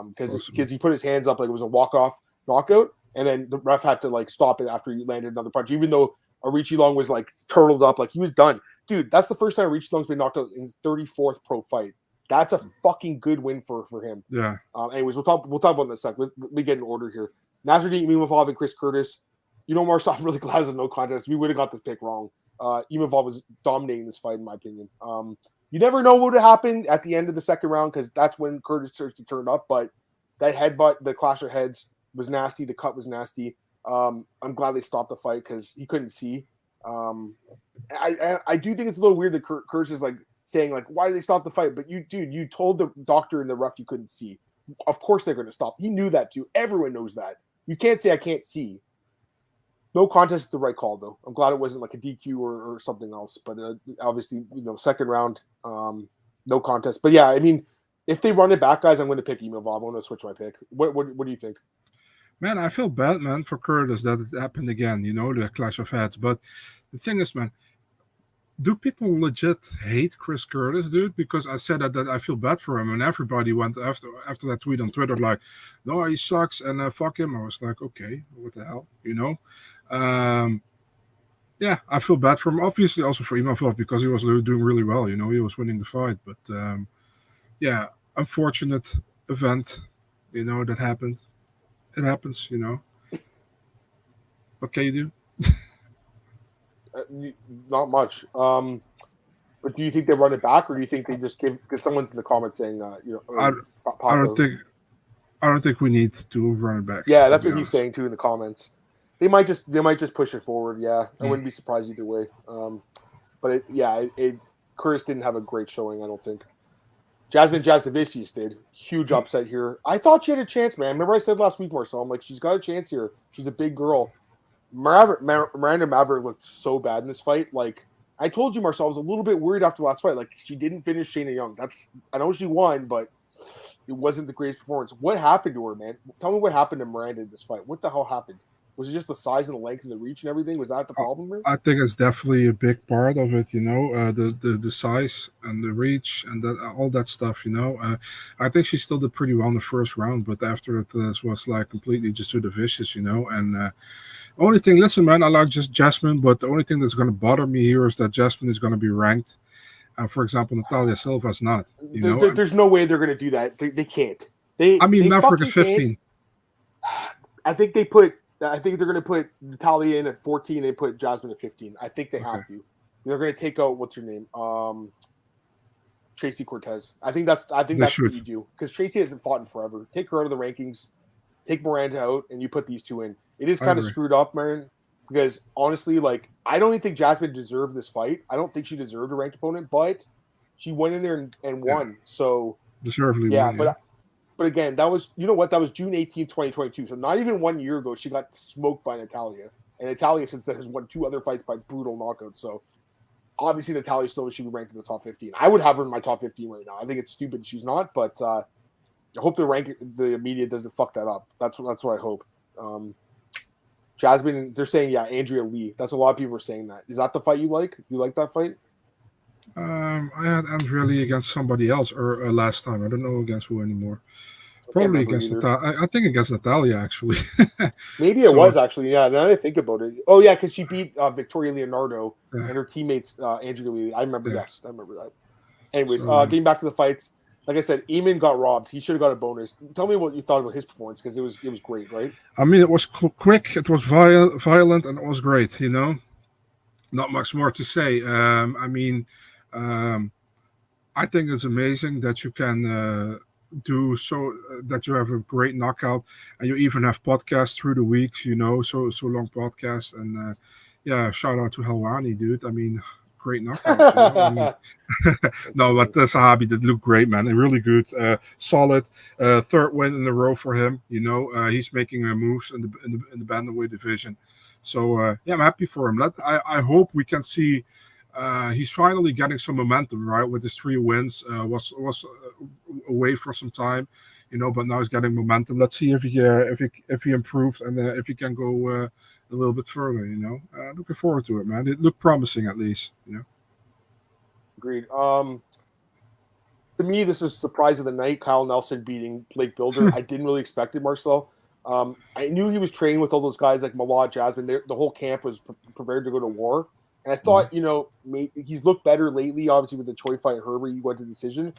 because he put his hands up like it was a walk-off knockout, and then the ref had to like stop it after he landed another punch, even though Arichi Long was like turtled up, like he was done. Dude, that's the first time Arichi Long's been knocked out in his 34th pro fight. That's a fucking good win for him. Yeah. Anyways, we'll talk about it in a sec. Let me get in order here. Nasruddin Imavov and Chris Curtis. Marcel, I'm really glad it's a no contest. We would have got this pick wrong. Imavov was dominating this fight, in my opinion. You never know what would have happened at the end of the second round because that's when Curtis starts to turn up. But that headbutt, the clash of heads was nasty. The cut was nasty. I'm glad they stopped the fight because he couldn't see. I do think it's a little weird that Curtis is like saying like, why did they stop the fight? But you told the doctor and the ref you couldn't see. Of course they're going to stop. He knew that too. Everyone knows that. You can't say I can't see. No contest is the right call, though. I'm glad it wasn't like a DQ or something else. But obviously, second round, no contest. But yeah, I mean, if they run it back, guys, I'm going to pick Imavov. I'm going to switch my pick. What do you think? Man, I feel bad, man, for Curtis that it happened again. The clash of heads. But the thing is, man, do people legit hate Chris Curtis, dude? Because I said that I feel bad for him, and everybody went after that tweet on Twitter like, no, he sucks and fuck him. I was like, okay, what the hell, Yeah, I feel bad for him. Obviously, also for Imavov because he was doing really well. You know, he was winning the fight. But yeah, unfortunate event. You know that happened. It happens. You know, what can you do? Not much. But do you think they run it back, or do you think they just give? Because someone's in the comments saying, I, I don't think I don't think we need to run it back. Yeah, that's what he's saying too in the comments. They might just push it forward. Yeah, I wouldn't be surprised either way. But Curtis didn't have a great showing. I don't think. Jasmine Jasavicius did. Huge upset here. I thought she had a chance, man. Remember I said last week, Marcel, I'm like, she's got a chance here. She's a big girl. Miranda Maverick looked so bad in this fight. Like, I told you, Marcel, I was a little bit worried after the last fight. Like, she didn't finish Shayna Young. I know she won, but it wasn't the greatest performance. What happened to her, man? Tell me what happened to Miranda in this fight. What the hell happened? Was it just the size and the length and the reach and everything? Was that the problem here? I think it's definitely a big part of it, you know, the size and the reach and that all that stuff, you know. I think she still did pretty well in the first round, but after it was like completely just too vicious, you know. And only thing, listen, man, I like just Jasmine, but the only thing that's going to bother me here is that Jasmine is going to be ranked. For example, Natalia Silva's not. You know, there's no way they're going to do that. They can't. Maverick is 15. I think they're going to put Natalia in at 14 and put Jasmine at 15. I think they have to. They're going to take out what's her name, Tracy Cortez. I think that's what you do because Tracy hasn't fought in forever. Take her out of the rankings, take Miranda out, and you put these two in. It is kind of screwed up, man. Because honestly, like I don't even think Jasmine deserved this fight. I don't think she deserved a ranked opponent, but she went in there and won. Yeah. So deservedly won. Yeah, but again, that was that was June 18th, 2022. So not even 1 year ago, she got smoked by Natalia. And Natalia since then has won 2 other fights by brutal knockouts. So obviously Natalia still should be ranked in the top 15. I would have her in my top 15 right now. I think it's stupid she's not, but I hope the media doesn't fuck that up. That's what I hope. Jasmine, they're saying, Andrea Lee. That's a lot of people are saying that. Is that the fight you like? You like that fight? I had Andrea Lee against somebody else or last time. I don't know against who anymore. Probably against Natalia. I think against Natalia, actually. Maybe it was, actually. Yeah, now that I think about it. Oh, yeah, because she beat Victoria Leonardo and her teammates, Andrea Lee. I remember that. Anyways, getting back to the fights. Like I said, Eamon got robbed. He should have got a bonus. Tell me what you thought about his performance because it was great, right? I mean, it was quick, it was violent, and it was great. You know, not much more to say. I think it's amazing that you can do so that you have a great knockout, and you even have podcasts through the weeks. You know, so long podcasts, and shout out to Helwani, dude. I mean. Great knockout. No, but Sahabi did look great, man. And really good, solid. Third win in a row for him. You know, he's making moves in the bantamweight division. So I'm happy for him. I hope we can see. He's finally getting some momentum, right? With his 3 wins, was away for some time, you know, but now he's getting momentum. Let's see if he improves and if he can go a little bit further, you know. Looking forward to it, man. It looked promising, at least, you know. Agreed. To me, this is surprise of the night. Kyle Nelson beating Blake Bilder. I didn't really expect it, Marcel. I knew he was training with all those guys like Malott, Jasmine. The whole camp was prepared to go to war. And I thought, you know, he's looked better lately, obviously, with the Choi fight and Herbert. He went to decision.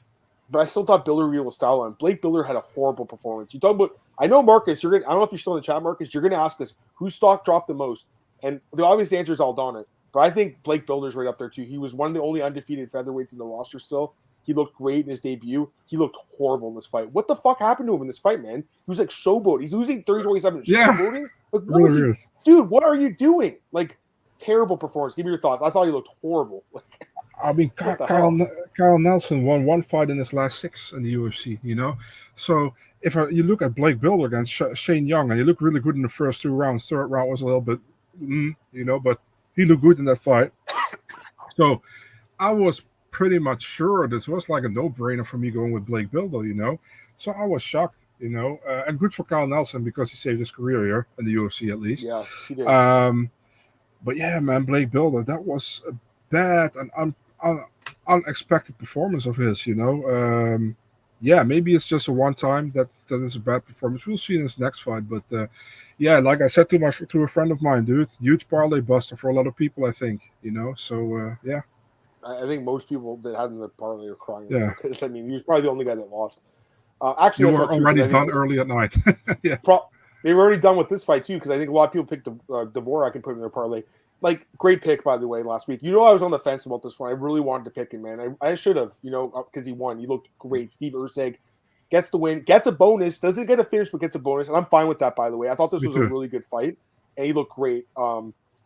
But I still thought Bilder real style on. Blake Bilder had a horrible performance. You talk about, I know, Marcus, I don't know if you're still in the chat, Marcus, you're going to ask us whose stock dropped the most. And the obvious answer is Aldana. But I think Blake Bilder's right up there, too. He was one of the only undefeated featherweights in the roster still. He looked great in his debut. He looked horrible in this fight. What the fuck happened to him in this fight, man? He was like showboat. He's losing 30-27 showboating. Like, dude, what are you doing? Like, terrible performance. Give me your thoughts. I thought he looked horrible. I mean, Kyle Nelson won 1 fight in his last 6 in the UFC, you know? So if you look at Blake Bilder against Shane Young, and he looked really good in the first 2 rounds. Third round was a little bit, you know, but he looked good in that fight. So I was pretty much sure this was like a no-brainer for me going with Blake Bilder, you know? So I was shocked, you know? And good for Kyle Nelson because he saved his career here in the UFC at least. Yeah, he did. But yeah, man, Blake Bilder, that was a bad and unexpected performance of his, you know. yeah, maybe it's just a one time that is a bad performance. We'll see in his next fight, but yeah, like I said to a friend of mine, dude, huge parlay buster for a lot of people, I think. So yeah, I think most people that had him in the parlay are crying right yeah. now because I mean he was probably the only guy that lost. Actually, You that's were not true. 'Cause already I think done early at night. Yeah, they were already done with this fight too because I think a lot of people picked Dvorak and put him in their parlay. Like great pick by the way last week. I was on the fence about this one. I really wanted to pick him, man. I should have, because he won. He looked great. Steve Erceg gets the win, gets a bonus, doesn't get a finish, but gets a bonus, and I'm fine with that. By the way, I thought this me was a too. really good fight, and he looked great.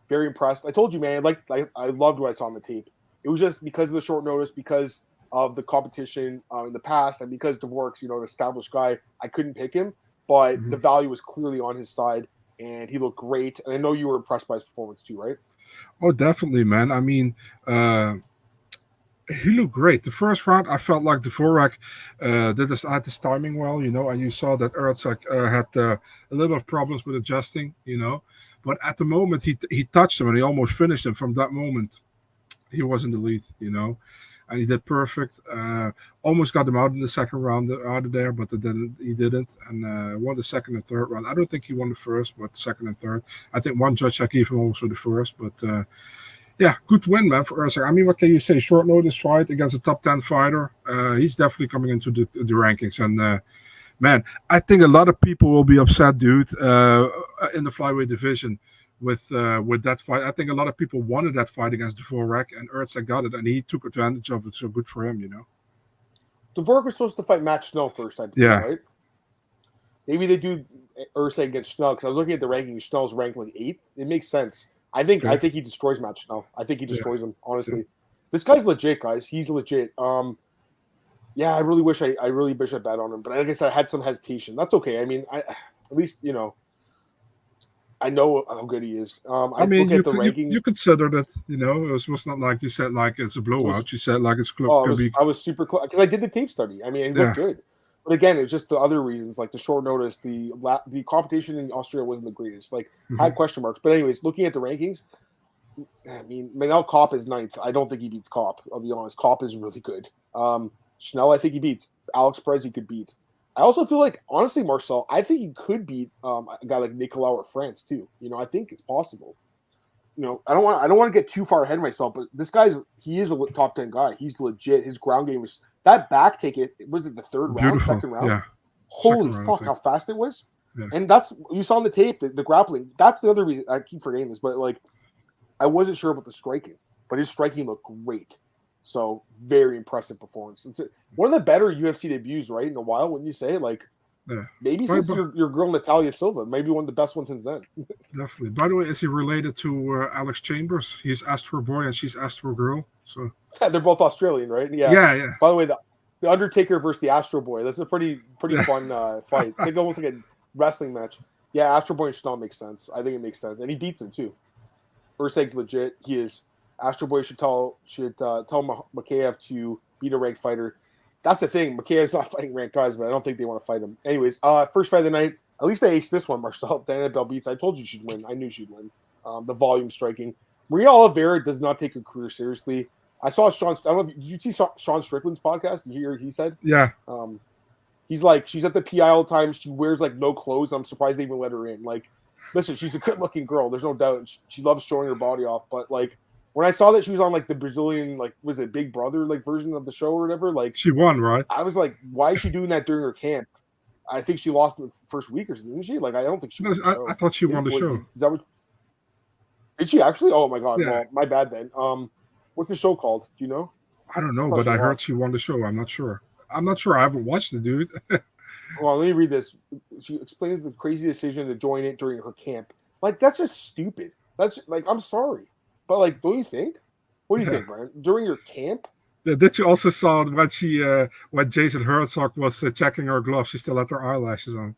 Very impressed. I told you, man. I loved what I saw on the tape. It was just because of the short notice, because of the competition in the past, and because Dvorak's an established guy, I couldn't pick him, but the value was clearly on his side, and he looked great. And I know you were impressed by his performance too, right? Oh, definitely, man. I mean, he looked great. The first round, I felt like Dvorak had his timing well, and you saw that Erceg had a little bit of problems with adjusting, But at the moment, he touched him and he almost finished him. From that moment, he was in the lead, and he did perfect. Almost got him out in the second round out of there, but then he didn't, and won the second and third round. I don't think he won the first, but second and third. I think one judge gave him also the first, but yeah, good win, man, for Erceg. I mean, what can you say? Short notice fight against a top 10 fighter. He's definitely coming into the rankings, and man, I think a lot of people will be upset, dude, in the flyweight division. With that fight, I think a lot of people wanted that fight against Dvorak, and Erceg got it, and he took advantage of it. So good for him, Dvorak was supposed to fight Matt Schnell first, I believe, right? Maybe they do Erceg against Schnell because I was looking at the rankings. Schnell's ranked like 8th. It makes sense. I think he destroys Matt Schnell. I think he destroys him. Honestly, this guy's legit, guys. He's legit. Yeah, I really wish I bet on him, but like I said, I had some hesitation. That's okay. I mean, at least I know how good he is. I mean, look at the rankings. You considered it. It was not like you said like it's a blowout. You said like it's close. I was super close because I did the tape study. I mean, he looked good. But again, it's just the other reasons, like the short notice, the competition in Australia wasn't the greatest. Like, had question marks. But anyways, looking at the rankings, I mean, Manel Kopp is 9th. I don't think he beats Kopp. I'll be honest. Kopp is really good. Schnell, I think he beats. Alex Perez, he could beat. I also feel like, honestly, Marcel, I think he could beat a guy like Nicolau or France too. I think it's possible. I don't want to get too far ahead of myself, but this he is a top 10 guy. He's legit. His ground game is that back take it. Was it the third round, second round? Yeah. Holy fuck, how fast it was! Yeah. And that's you saw on the tape the grappling. That's the other reason I keep forgetting this, but like I wasn't sure about the striking, but his striking looked great. So very impressive performance. It's one of the better UFC debuts, right, in a while. Wouldn't you say? Like, maybe since your girl Natalia Silva, maybe one of the best ones since then. Definitely. By the way, is he related to Alex Chambers? He's Astro Boy and she's Astro Girl. So yeah, they're both Australian, right? Yeah. By the way, the Undertaker versus the Astro Boy. That's a pretty fun fight. I think almost like a wrestling match. Yeah, Astro Boy and Schnell makes sense. I think it makes sense, and he beats him too. Erceg's legit. He is. Astro Boy should tell Makayev to beat a ranked fighter. That's the thing. Makayev's not fighting ranked guys, but I don't think they want to fight him. Anyways, first fight of the night. At least I aced this one, Marcel. Dana Bell beats. I told you she'd win. I knew she'd win. The volume striking. Maria Oliveira does not take her career seriously. I saw Sean. I don't know if did you see Sean Strickland's podcast? You hear what he said? Yeah. He's like, she's at the PI all the time. She wears like no clothes. I'm surprised they even let her in. Like, listen, she's a good looking girl. There's no doubt. She loves showing her body off. But like, when I saw that she was on like the Brazilian, like, was it Big Brother like version of the show or whatever? Like, she won, right? I was like, why is she doing that during her camp? I think she lost in the first week or something, didn't she? Like, I don't think she. I thought she won the show. Is that what? Did she actually? Oh my god! Yeah. Well, my bad then. What's the show called? Do you know? I don't know, but I heard she won the show. I'm not sure. I haven't watched it, dude. Well, let me read this. She explains the crazy decision to join it during her camp. Like, that's just stupid. That's like, I'm sorry, but like, don't you think? What do you think, Brian? During your camp? Yeah, did you also saw when Jason Herzog was checking her gloves? She still had her eyelashes on.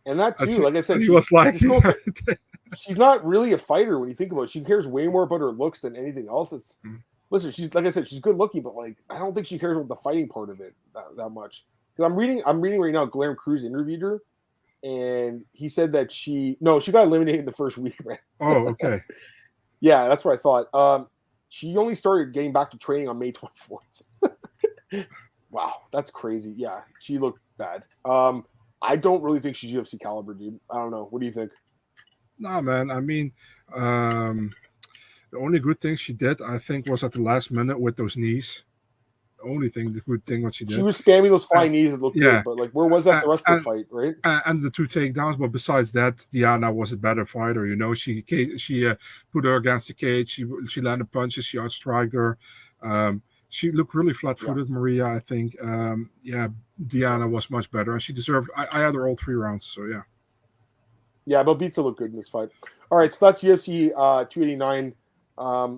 And that too, like I said, she was like, she's not really a fighter when you think about it. She cares way more about her looks than anything else. It's listen, she's like I said, she's good looking, but like I don't think she cares about the fighting part of it that much. Because I'm reading right now. Glenn Cruz interviewed her, and he said that she got eliminated in the first week, man. Oh, okay. Yeah, that's what I thought. She only started getting back to training on May 24th. Wow. that's crazy. Yeah, she looked bad. I don't really think she's UFC caliber, dude. I don't know. What do you think? Nah, man. I mean, the only good thing she did, I think, was at the last minute with those knees. The only thing, the good thing what she did. She was spamming those flying knees that looked good, but like, where was that the rest of the fight, right? And the 2 takedowns, but besides that, Diana was a better fighter. You know, she put her against the cage. She landed punches. She outstriked her. She looked really flat-footed, Maria. I think. Diana was much better, and she deserved. I had her all 3 rounds. So yeah. Yeah, but Belbita looked good in this fight. All right, so that's UFC 289.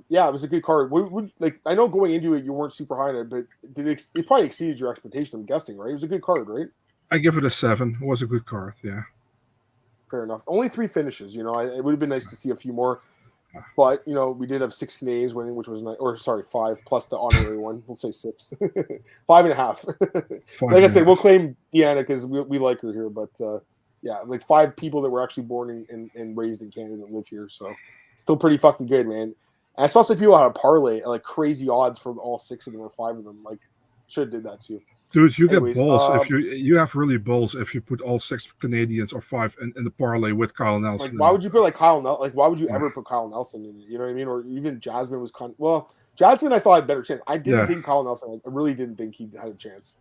Yeah, it was a good card. Like, I know going into it you weren't super high on it, but it probably exceeded your expectation, I'm guessing, right? It was a good card, right? I give it a 7. It was a good card, yeah. Fair enough. Only 3 finishes, you know. It would have been nice to see a few more. But, you know, we did have 6 Canadians winning, which was nice. Or, sorry, 5 plus the honorary one. We'll say 6. 5.5. Like I said, we'll claim Deanna because we like her here. But, yeah, like 5 people that were actually born and raised in Canada that live here. So, still pretty fucking good, man. And I saw some people had a parlay, like crazy odds for all 6 of them or 5 of them. Like, should have did that too. Dude, you get balls if you have really balls if you put all 6 Canadians or 5 in the parlay with Kyle Nelson. Like, why would you put like Kyle Nelson? Like, why would you ever put Kyle Nelson in it? You know what I mean? Or even Jasmine was Jasmine, I thought had a better chance. I didn't think Kyle Nelson. I really didn't think he had a chance.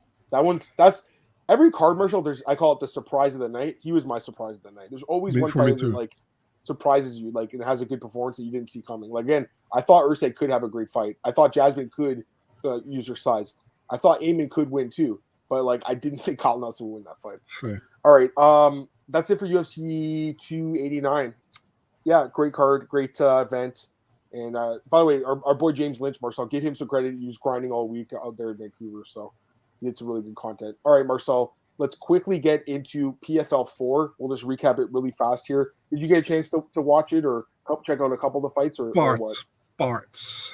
That's every card, Marshall. I call it the surprise of the night. He was my surprise of the night. There's always one fighter that like surprises you, like, and has a good performance that you didn't see coming. Like, again, I thought Ursay could have a great fight. I thought Jasmine could use her size. I thought Eamon could win too, but like I didn't think Kyle Nelson would win that fight. Sure. All right, that's it for UFC 289. Yeah, great card, great event. And by the way, our boy James Lynch, Marcel, give him some credit. He was grinding all week out there in Vancouver, so he did some really good content. All right, Marcel, let's quickly get into PFL 4. We'll just recap it really fast here. Did you get a chance to watch it or check out a couple of the fights or what? Parts.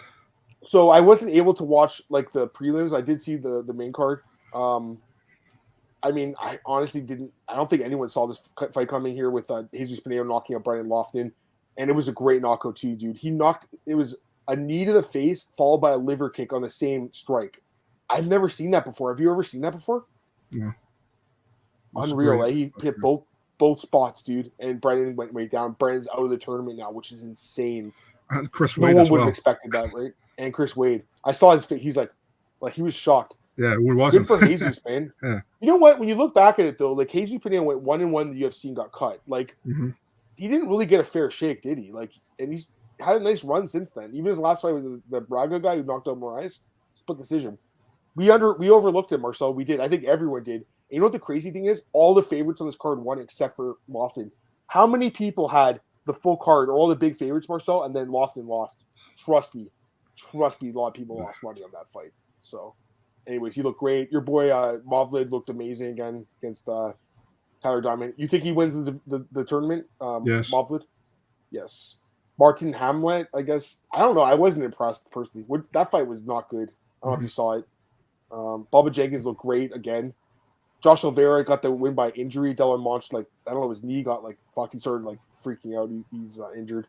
So I wasn't able to watch like the prelims. I did see the main card. I mean, I honestly didn't. I don't think anyone saw this fight coming here with Jesus Beneil knocking out Brian Lofton, and it was a great knockout too, dude. It was a knee to the face followed by a liver kick on the same strike. I've never seen that before. Have you ever seen that before? No. Unreal. Eh? He hit both spots, dude, and Brennan went way down. Brennan's out of the tournament now, which is insane. And Chris Wade. No one would have expected that, right? And Chris Wade. I saw his face. He's like he was shocked. Yeah, we wasn't. Good for Jesus, man. Yeah. You know what? When you look back at it, though, like Jesus Beneil went 1-1 in the UFC and got cut. Like he didn't really get a fair shake, did he? Like, and he's had a nice run since then. Even his last fight with the Braga guy who knocked out Moraes, split decision. We overlooked him, Marcel. We did. I think everyone did. And you know what the crazy thing is? All the favorites on this card won except for Lofton. How many people had the full card or all the big favorites, Marcel, and then Lofton lost? Trust me, a lot of people lost money on that fight. So, anyways, he looked great. Your boy Movlid looked amazing again against Tyler Diamond. You think he wins the tournament? Yes. Movlid? Yes. Martin Hamlet, I guess. I don't know. I wasn't impressed personally. That fight was not good. I don't know if you saw it. Bubba Jenkins looked great again. Josh Oliveira got the win by injury. Delon Monch, like, I don't know, his knee got like fucking started like freaking out. He's injured.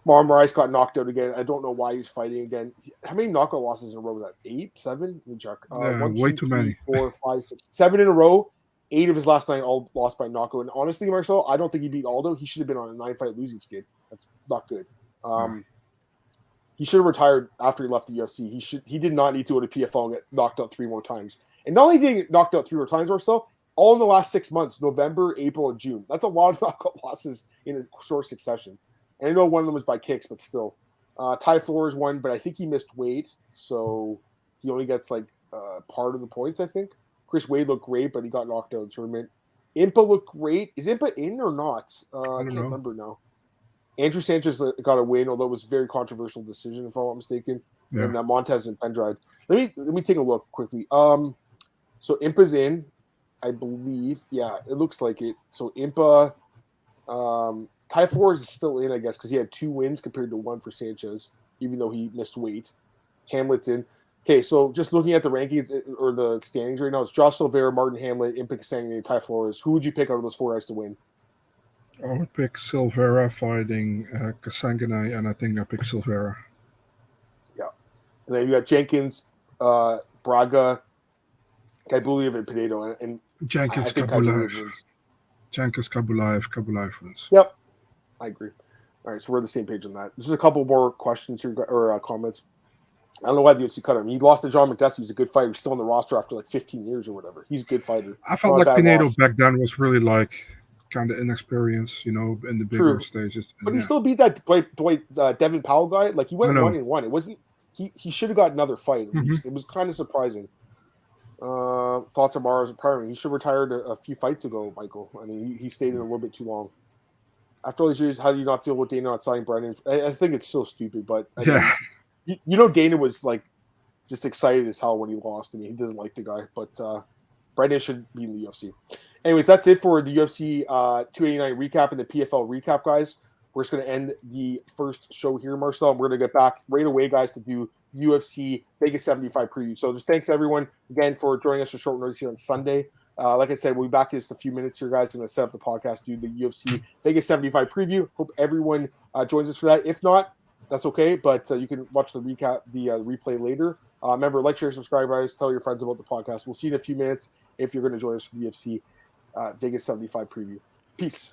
Marlon Moraes got knocked out again. I don't know why he was fighting again. How many knockout losses in a row was that? 8, 7? Let me check. Way too many. 4, 5, 6, 7 in a row. 8 of his last 9 all lost by knockout. And honestly, Marcel, I don't think he beat Aldo. He should have been on a 9-fight losing skid. That's not good. He should have retired after he left the UFC. He did not need to go to PFL and get knocked out 3 more times. And not only did he get knocked out 3 more times or so, all in the last 6 months, November, April, and June. That's a lot of knockout losses in a short succession. And I know one of them was by kicks, but still. Ty Flores won, but I think he missed weight, so he only gets like part of the points, I think. Chris Wade looked great, but he got knocked out in the tournament. Impa looked great. Is Impa in or not? I can't remember now. Andrew Sanchez got a win, although it was a very controversial decision, if I'm not mistaken. Yeah. And Montez and Pendrade. Let me take a look quickly. So Impa's in, I believe. Yeah, it looks like it. So Impa, Ty Flores is still in, I guess, because he had 2 wins compared to 1 for Sanchez, even though he missed weight. Hamlet's in. Okay, so just looking at the rankings or the standings right now, it's Josh Silveira, Martin Hamlet, Impa Kasanganay, and Ty Flores. Who would you pick out of those 4 guys to win? I would pick Silveira fighting Kasanganay, and I think I pick Silveira. Yeah. And then you got Jenkins, Braga, Kabulev and Pinedo, and Jenkins, I think Kabulev. wins. Jenkins, Kabulev wins. Yep, I agree. All right, so we're on the same page on that. There's a couple more questions here, or comments. I don't know why the UFC cut him. He lost to John McDessie. He's a good fighter. He's still on the roster after like 15 years or whatever. He's a good fighter. I felt like Pinedo back then was really like kind of inexperienced, in the bigger stages. But he still beat that Devin Powell guy. Like he went 1-1. It wasn't. He should have got another fight at least. It was kind of surprising. Thoughts on Mara's retirement? He should have retired a few fights ago, Michael. I mean, he stayed in a little bit too long. After all these years, how do you not feel with Dana not signing Brendan? I think it's so stupid, but Dana was like just excited as hell when he lost. I mean, he doesn't like the guy, but Brendan should be in the UFC. Anyways, that's it for the UFC 289 recap and the PFL recap, guys. We're just going to end the first show here, Marcel. We're going to get back right away, guys, to do UFC Vegas 75 preview. So just thanks, everyone, again, for joining us for short notice here on Sunday. Like I said, we'll be back in just a few minutes here, guys. I'm going to set up the podcast, do the UFC Vegas 75 preview. Hope everyone joins us for that. If not, that's okay, but you can watch the replay later. Remember, like, share, subscribe, guys. Tell your friends about the podcast. We'll see you in a few minutes if you're going to join us for the UFC Vegas 75 preview. Peace.